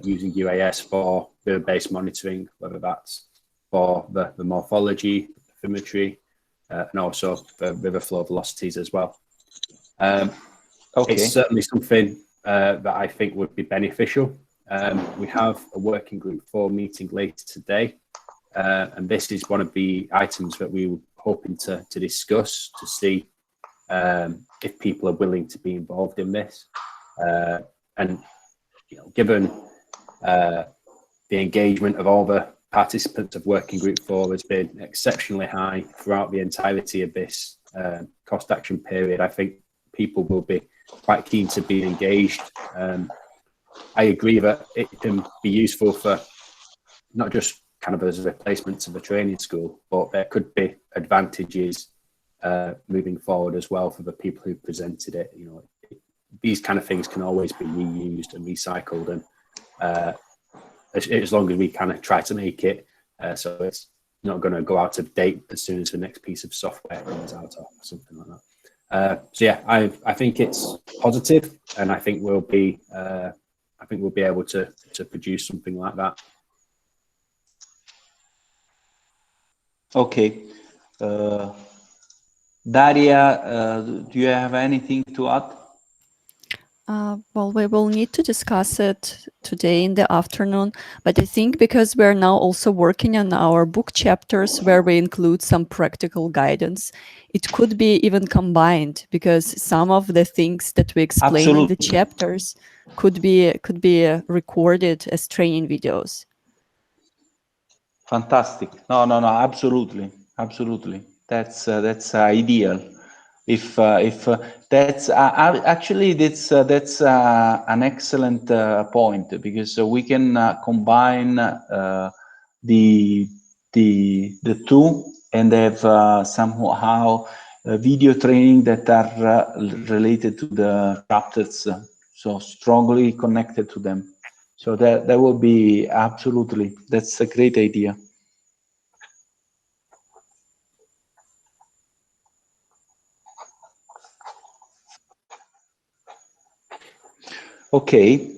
using UAS for river-based monitoring, whether that's for the morphology, bathymetry, and also the river flow velocities as well. It's certainly something that I think would be beneficial. We have a Working Group 4 meeting later today, and this is one of the items that we were hoping to discuss, to see if people are willing to be involved in this. And given the engagement of all the participants of Working Group 4 has been exceptionally high throughout the entirety of this cost action period, I think people will be quite keen to be engaged. I agree that it can be useful for not just kind of as a replacement to the training school, but there could be advantages moving forward as well for the people who presented it. These kind of things can always be reused and recycled, and as long as we kind of try to make it so it's not going to go out of date as soon as the next piece of software comes out or something like that. So yeah, I think it's positive, and I think we'll be able to produce something like that. Okay, Daria, do you have anything to add? Well, we will need to discuss it today in the afternoon, but I think because we're now also working on our book chapters where we include some practical guidance, it could be even combined, because some of the things that we explain in the chapters could be recorded as training videos. Fantastic. No, absolutely. That's ideal. If that's actually that's an excellent point, because we can combine the two and have somehow video training that are related to the chapters, so strongly connected to them. So that would be absolutely, that's a great idea. Okay,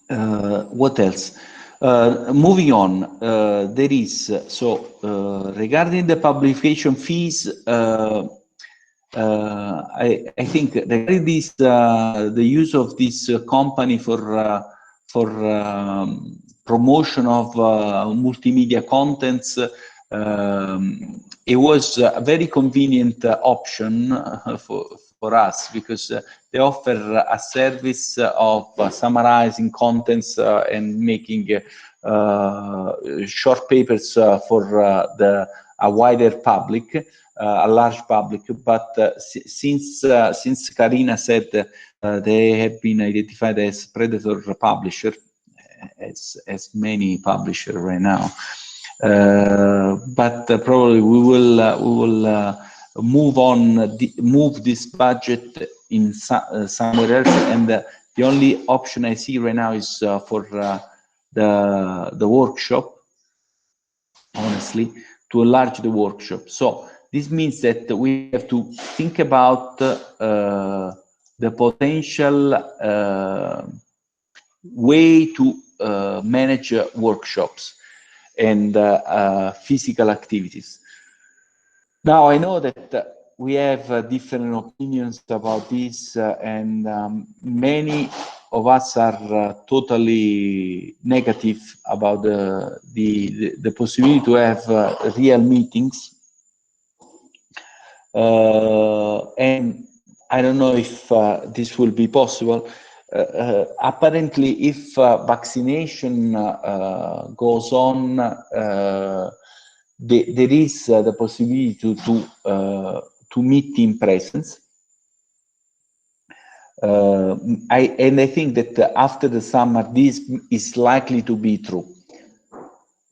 what else? Moving on, there is, regarding the publication fees, I think regarding this, the use of this company for promotion of multimedia contents, it was a very convenient option for us, because they offer a service of summarizing contents and making short papers for a wider public, a large public. But since Karina said they have been identified as predator publisher, as many publishers right now, but probably we will move this budget in somewhere else, and The only option I see right now is for the workshop, honestly, to enlarge the workshop. So this means that we have to think about the potential way to manage workshops and physical activities. Now, I know that we have different opinions about this, and many of us are totally negative about the possibility to have real meetings. And I don't know if this will be possible. Apparently, if vaccination goes on, there is the possibility to meet in presence. I think that after the summer, this is likely to be true.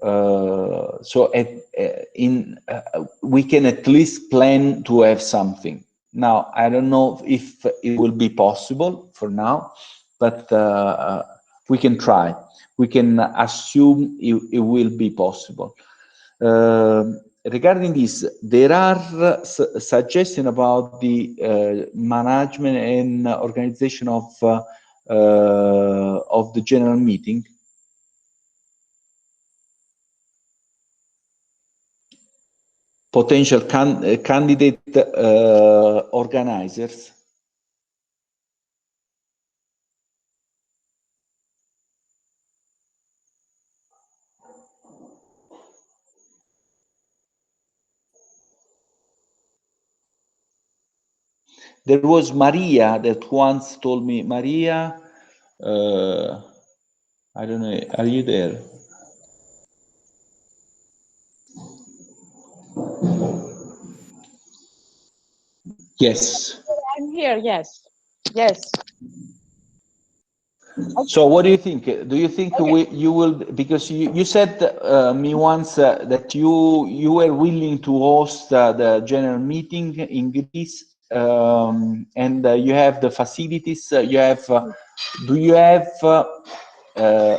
So we can at least plan to have something. Now, I don't know if it will be possible for now, but we can try. We can assume it will be possible. Regarding this, there are suggestions about the management and organization of the general meeting. Potential candidate organizers. There was Maria that once told me, Maria, I don't know, are you there? Yes. I'm here, yes. Yes. So what do you think? Do you think you will, because you said me once that you were willing to host the general meeting in Greece, and you have the facilities, you have, do you have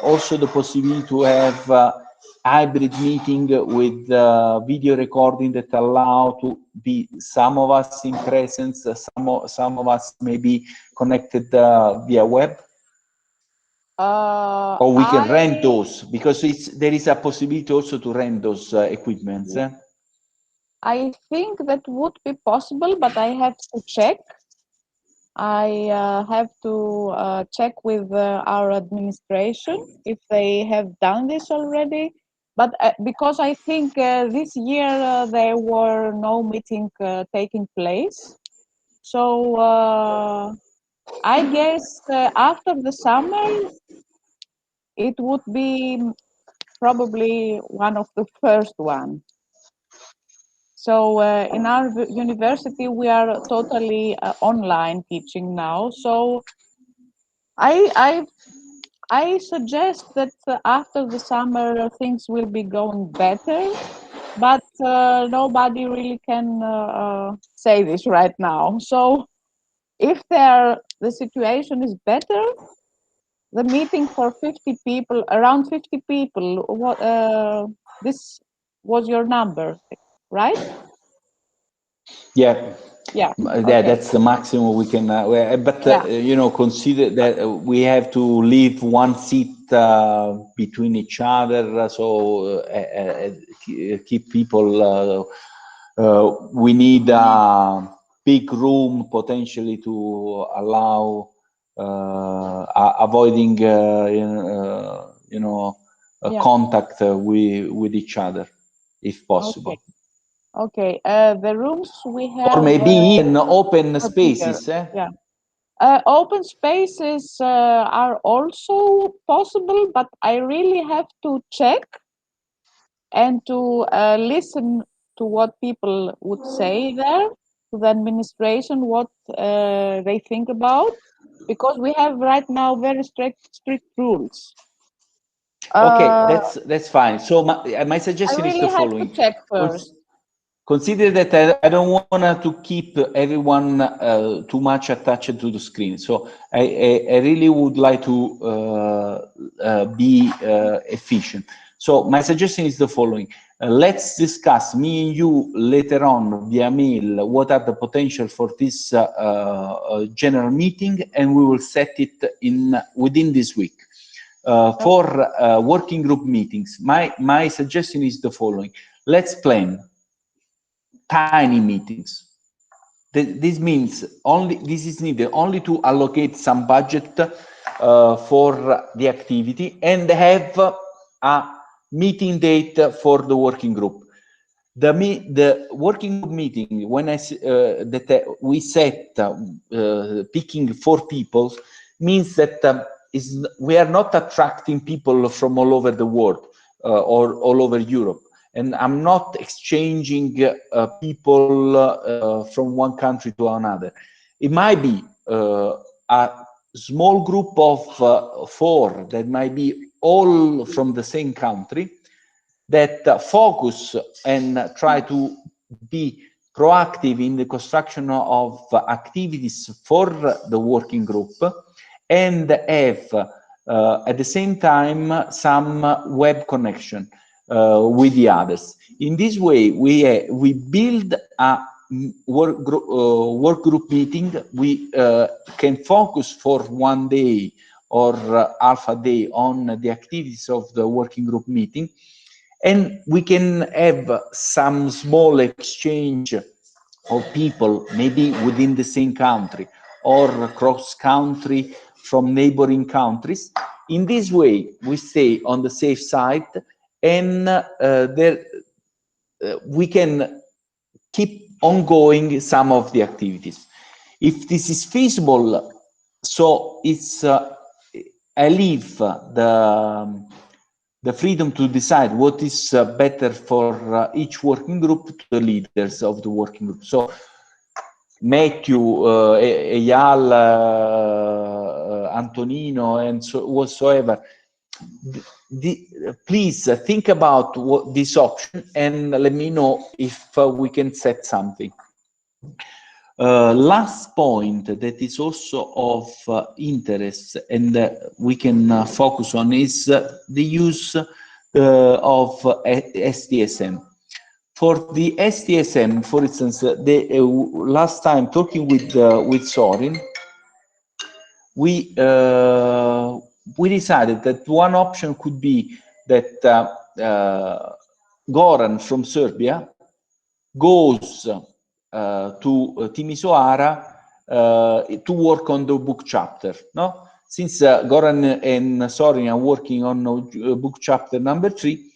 also the possibility to have hybrid meeting with video recording that allow to be some of us in presence, some of us maybe connected via web? Or we can rent those, because there is a possibility also to rent those equipments. I think that would be possible, but I have to check. I have to check with our administration if they have done this already. But because I think this year there were no meeting taking place. So I guess after the summer, it would be probably one of the first one. So in our university, we are totally online teaching now. So I suggest that after the summer things will be going better, but nobody really can say this right now. So if the situation is better, the meeting for 50 people, around 50 people, this was your number, right? Yeah. Yeah. Yeah, that's the maximum we can. But you know, consider that we have to leave one seat between each other, so keep people. We need a big room potentially to allow avoiding contact with each other if possible. Okay. The rooms we have, or maybe in open spaces. Yeah. Open spaces are also possible, but I really have to check and to listen to what people would say there, to the administration, what they think about, because we have right now very strict rules. Okay, that's fine. So my suggestion is the following. I really have to check first. consider that I don't want to keep everyone too much attached to the screen. So I really would like to be efficient. So my suggestion is the following. Let's discuss, me and you, later on via mail, what are the potential for this general meeting, and we will set it within this week. For working group meetings, my suggestion is the following. Let's plan tiny meetings. This means this is needed only to allocate some budget for the activity and have a meeting date for the working group. The working group meeting, when that we set picking 4 people, means that we are not attracting people from all over the world or all over Europe. And I'm not exchanging people from one country to another. It might be a small group of 4 that might be all from the same country that focus and try to be proactive in the construction of activities for the working group, and have at the same time some web connection with the others. In this way, we build a work group meeting. We can focus for 1 day or half a day on the activities of the working group meeting, and we can have some small exchange of people, maybe within the same country or cross-country from neighboring countries. In this way, we stay on the safe side, and we can keep ongoing some of the activities. If this is feasible, so it's I leave the freedom to decide what is better for each working group to the leaders of the working group. So Matthew, Eyal, Antonino, and so whatsoever, please think about this option and let me know if we can set something. Last point that is also of interest and we can focus on is the use of STSM. For the STSM, for instance, last time talking with Sorin, we decided that one option could be that Goran from Serbia goes to Timisoara to work on the book chapter. No, since Goran and Sorin are working on book chapter number 3,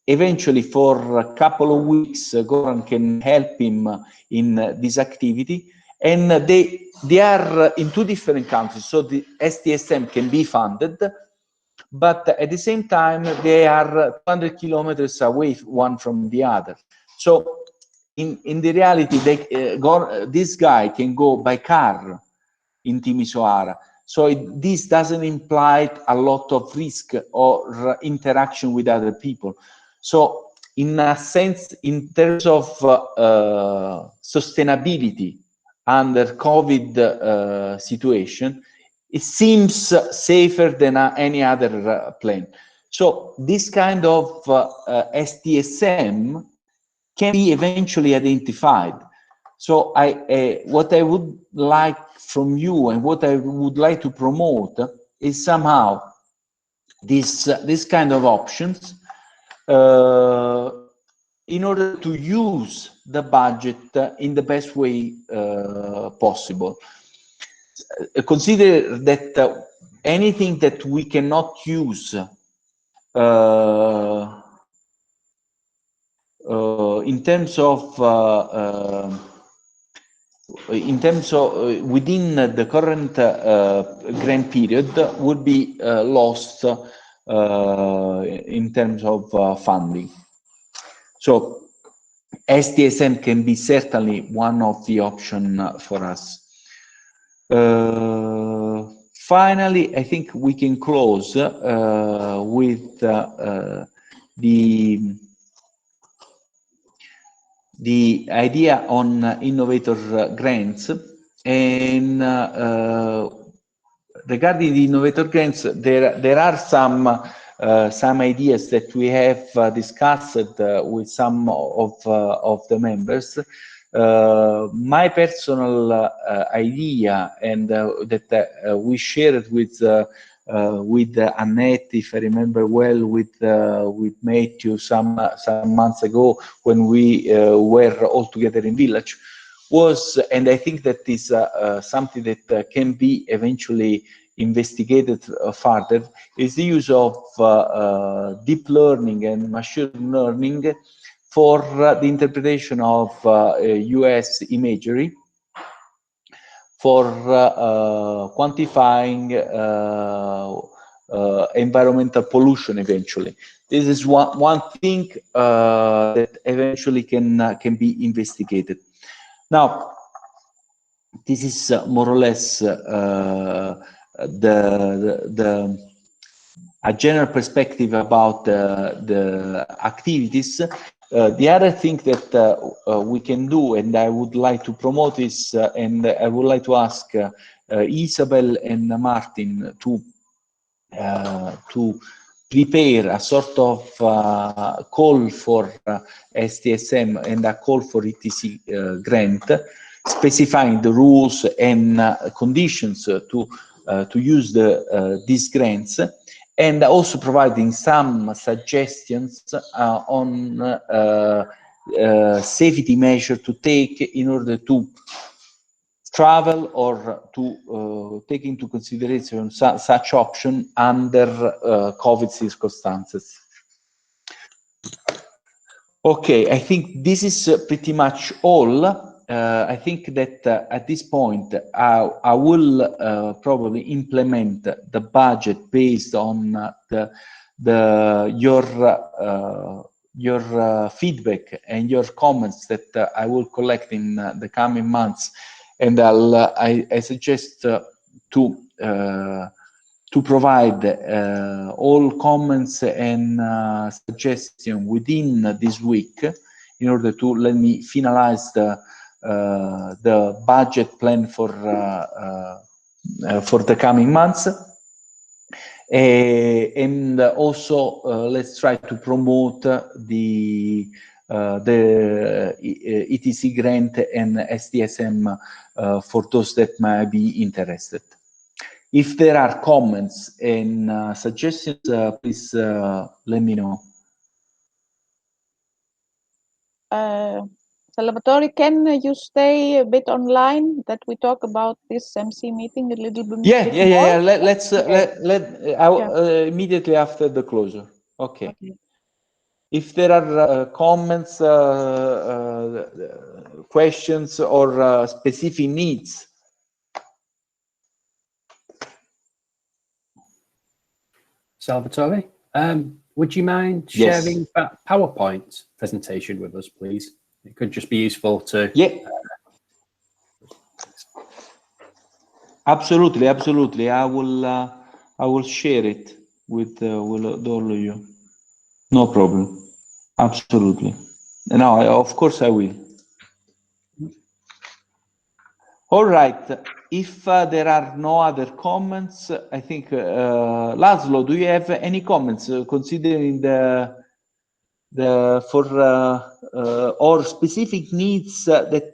eventually for a couple of weeks, Goran can help him in this activity, and they are in 2 different countries, so the STSM can be funded, but at the same time they are 200 kilometers away one from the other. So in the reality, this guy can go by car in Timisoara. So this doesn't imply a lot of risk or interaction with other people. So in a sense, in terms of sustainability under COVID situation, it seems safer than any other plan. So this kind of STSM can be eventually identified. So what I would like from you and what I would like to promote is somehow this kind of options in order to use the budget in the best way possible. Consider that anything that we cannot use in terms of within the current grant period would be lost in terms of funding. So STSM can be certainly one of the options for us. Finally, I think we can close with the idea on Innovator Grants. And regarding the Innovator Grants, there are some ideas that we have discussed with some of the members. My personal idea, and that we shared with Annette, if I remember well, with Matthew some months ago when we were all together in Village, was, and I think that is something that can be eventually investigated further, is the use of deep learning and machine learning for the interpretation of US imagery, for quantifying environmental pollution eventually. This is one thing that eventually can be investigated. Now, this is more or less a general perspective about the activities. The other thing that we can do, and I would like to promote is, and I would like to ask Isabel and Martin to prepare a sort of call for STSM and a call for Itc grant, specifying the rules and conditions to use these grants, and also providing some suggestions on safety measures to take in order to travel or to take into consideration such option under COVID circumstances. Okay, I think this is pretty much all. I think that at this point, I will probably implement the budget based on your feedback and your comments that I will collect in the coming months, and I suggest to provide all comments and suggestions within this week in order to let me finalize the budget plan for the coming months, and also let's try to promote the ETC grant and STSM for those that might be interested. If there are comments and suggestions, please let me know. Salvatore, can you stay a bit online that we talk about this MC meeting a little bit more? Yeah. Let's immediately after the closure. Okay. If there are comments, questions, or specific needs. Salvatore, would you mind sharing that PowerPoint presentation with us, please? It could just be useful to... Yeah. Absolutely. I will share it with all of you. No problem. Absolutely. No, of course I will. All right. If there are no other comments, I think Laszlo, do you have any comments considering or specific needs that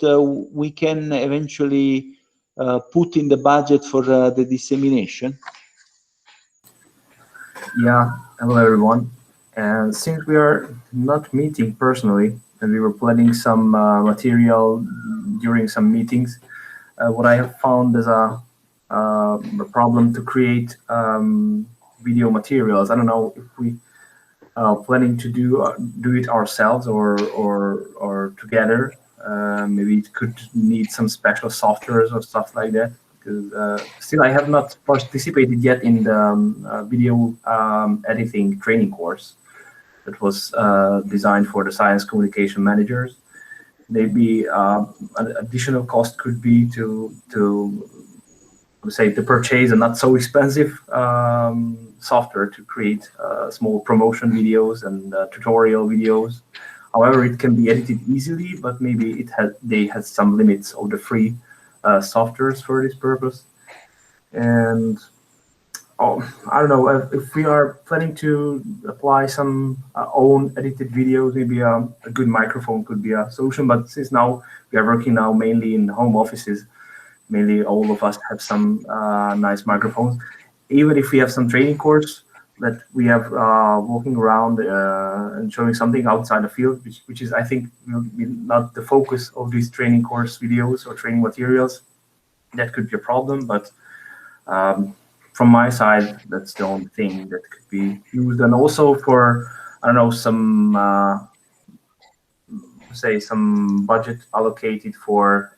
we can eventually put in the budget for the dissemination? Yeah, hello everyone. And since we are not meeting personally, and we were planning some material during some meetings, what I have found is a problem to create video materials. I don't know if we planning to do it ourselves or together. Maybe it could need some special softwares or stuff like that. Because still, I have not participated yet in the video editing training course that was designed for the science communication managers. Maybe an additional cost could be to purchase a not so expensive software to create small promotion videos and tutorial videos. However, it can be edited easily, but maybe they had some limits of the free softwares for this purpose. And I don't know if we are planning to apply some own edited videos. Maybe a good microphone could be a solution. But since now we are working now mainly in home offices, mainly all of us have some nice microphones. Even if we have some training course that we have walking around and showing something outside the field, which is, I think, will be not the focus of these training course videos or training materials, that could be a problem. But from my side, that's the only thing that could be used. And also for, I don't know, some, say, some budget allocated for,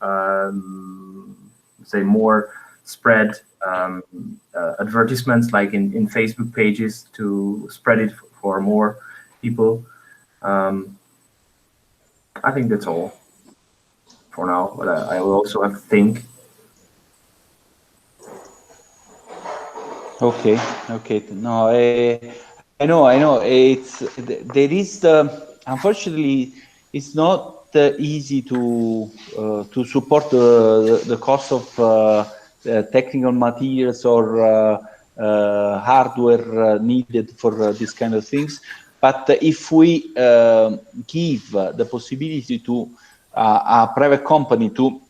say, more spread advertisements, like in Facebook pages, to spread it for more people. I think that's all for now, but I will also have to think. Okay. No, I know. There is unfortunately, it's not easy to support the cost of technical materials or hardware needed for these kind of things. But if we give the possibility to a private company to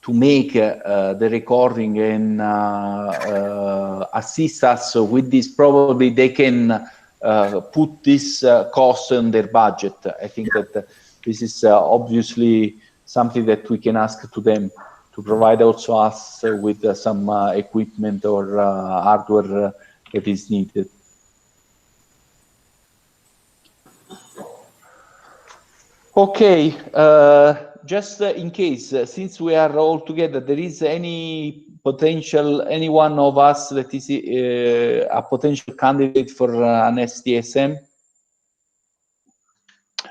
make the recording and assist us with this, probably they can put this cost on their budget. I think that this is obviously something that we can ask to them to provide also us with some equipment or hardware that is needed. Okay. Just in case, since we are all together, there is any one of us that is a potential candidate for an STSM?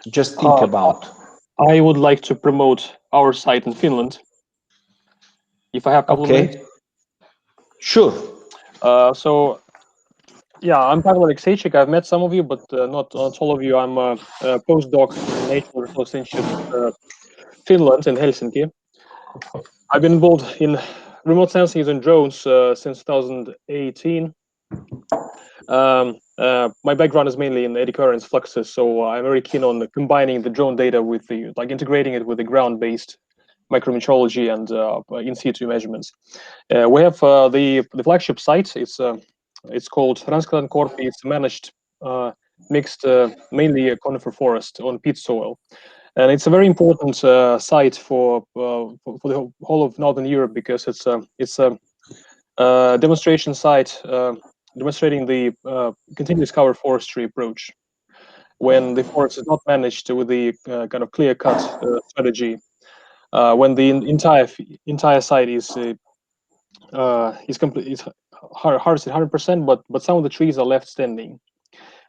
Just think about. I would like to promote our site in Finland. If I have a couple of minutes. Sure. So, yeah, I'm Pavel Alekseichik. I've met some of you, but not all of you. I'm a postdoc in National Resource Institute Finland in Helsinki. I've been involved in remote sensing using drones since 2018. My background is mainly in eddy currents, fluxes, so I'm very keen on combining the drone data with integrating it with the ground-based micrometeorology and in situ measurements. We have the flagship site. It's called Ranskalankorpi. It's managed mixed, mainly conifer forest on peat soil. And it's a very important site for the whole of Northern Europe, because it's a demonstration site demonstrating the continuous cover forestry approach. When the forest is not managed with the kind of clear-cut strategy, when the entire site is complete, it's harvested 100%, but some of the trees are left standing.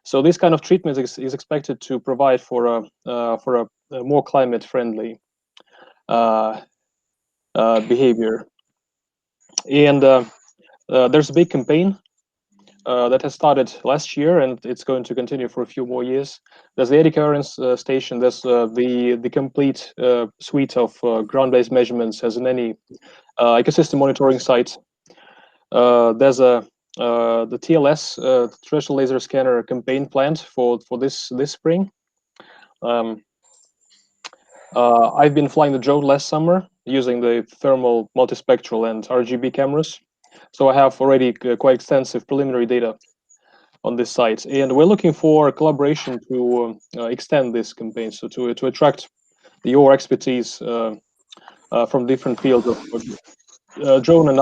So this kind of treatment is expected to provide for a more climate-friendly behavior. And there's a big campaign that has started last year, and it's going to continue for a few more years. There's the eddy currents station. There's the complete suite of ground-based measurements as in any ecosystem monitoring site. There's the TLS, terrestrial laser scanner campaign planned for this spring. I've been flying the drone last summer using the thermal, multispectral, and RGB cameras. So I have already quite extensive preliminary data on this site, and we're looking for collaboration to extend this campaign, so to attract your expertise from different fields of drone and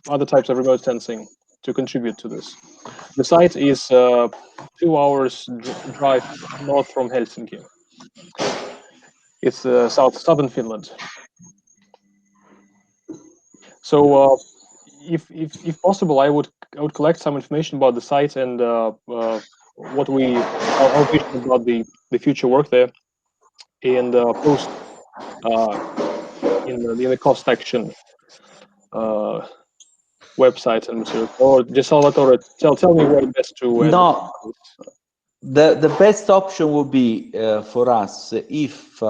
other types of remote sensing to contribute to this. The site is 2 hours drive north from Helsinki. It's southern Finland. So if possible, I would collect some information about the site and what our vision about the future work there, and post in the cost section websites and materials. Or just Salvatore, tell me where best to. No. the best option would be for us if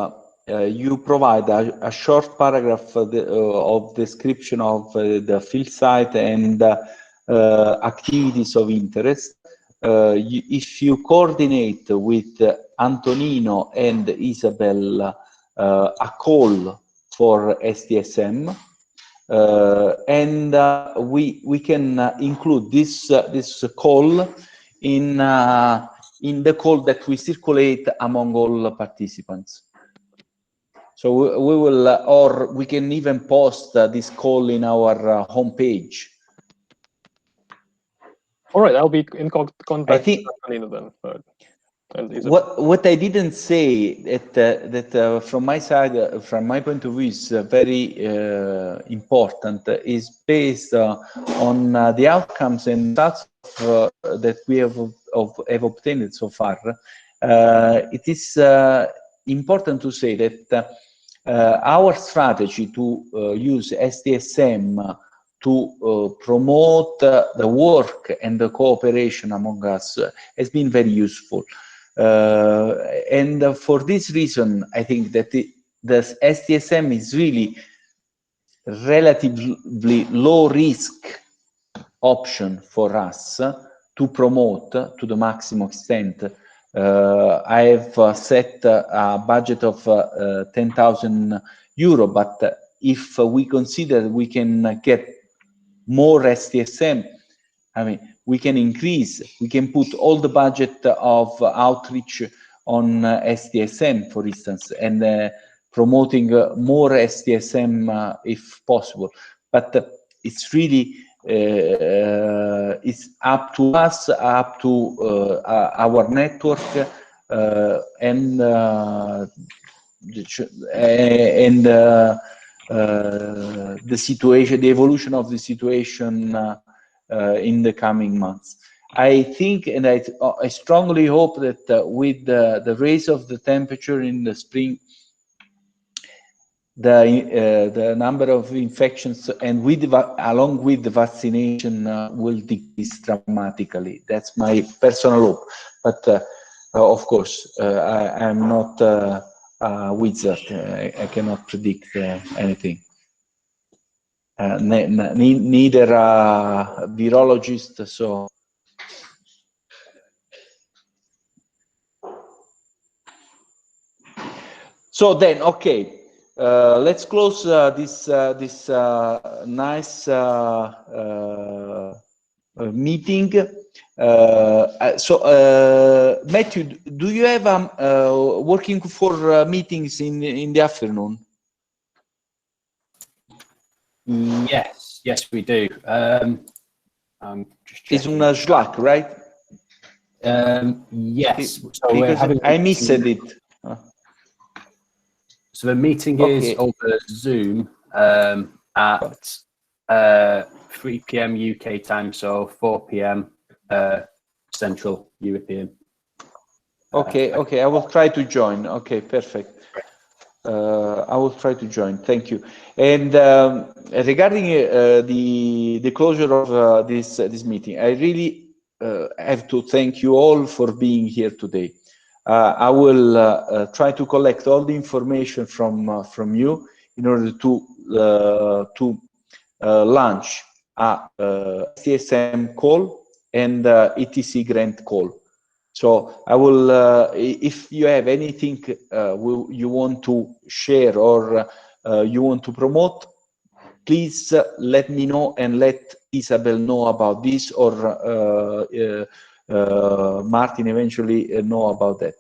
you provide a short paragraph of description of the field site and activities of interest. If you coordinate with Antonino and Isabel a call for STSM, and we can include this call in the call that we circulate among all participants. So we will, or we can even post this call in our homepage. All right, I'll be in contact I think with Antonino then. what I didn't say that from my side, from my point of view, is very important, is based on the outcomes and results that we have obtained so far. It is important to say that our strategy to use STSM to promote the work and the cooperation among us has been very useful. And for this reason, I think that the STSM is really relatively low risk option for us to promote to the maximum extent. I have set a budget of 10,000 euro, but if we consider we can get more STSM, I mean, we can increase, we can put all the budget of outreach on STSM, for instance, and promoting more STSM if possible. But it's really, it's up to us, up to our network, and the situation, the evolution of the situation in the coming months. I think, and I strongly hope that with the rise of the temperature in the spring, the number of infections and along with the vaccination will decrease dramatically. That's my personal hope. But of course, I'm not a wizard. I cannot predict anything. Neither a virologist, so. So then, okay, let's close this nice meeting. Matthew, do you have working for meetings in the afternoon? Yes, we do. I'm just it's on Slack, right? Yes. So because I missed it. So the meeting is over Zoom at 3 p.m. UK time, so 4 p.m. Central European. Okay, I will try to join. Okay, perfect. I will try to join. Thank you. And regarding the closure of this meeting, I really have to thank you all for being here today. I will try to collect all the information from you in order to launch a STSM call and Itc grant call. So I will, if you have anything you want to share or you want to promote, please let me know and let Isabel know about this, or Martin eventually know about that.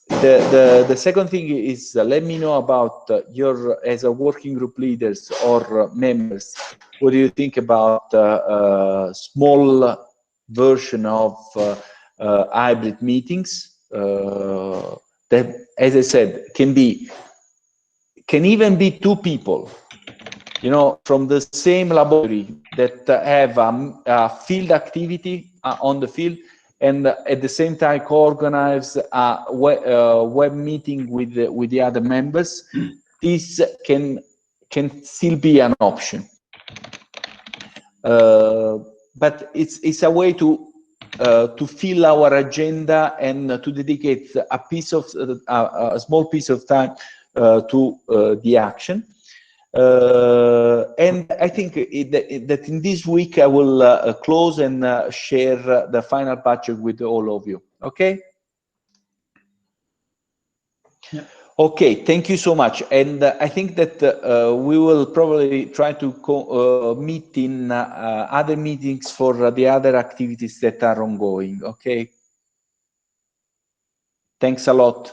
The second thing is let me know about your, as a working group leaders or members, what do you think about small version of hybrid meetings that, as I said, can even be two people, you know, from the same laboratory that have a field activity on the field, and at the same time co-organize a web meeting with the other members. This can still be an option. But it's a way to to fill our agenda and to dedicate a piece of a small piece of time to the action. And I think that in this week I will close and share the final budget with all of you. Okay. Yeah. Okay, thank you so much. And I think that we will probably try to meet in other meetings for the other activities that are ongoing. Okay. Thanks a lot.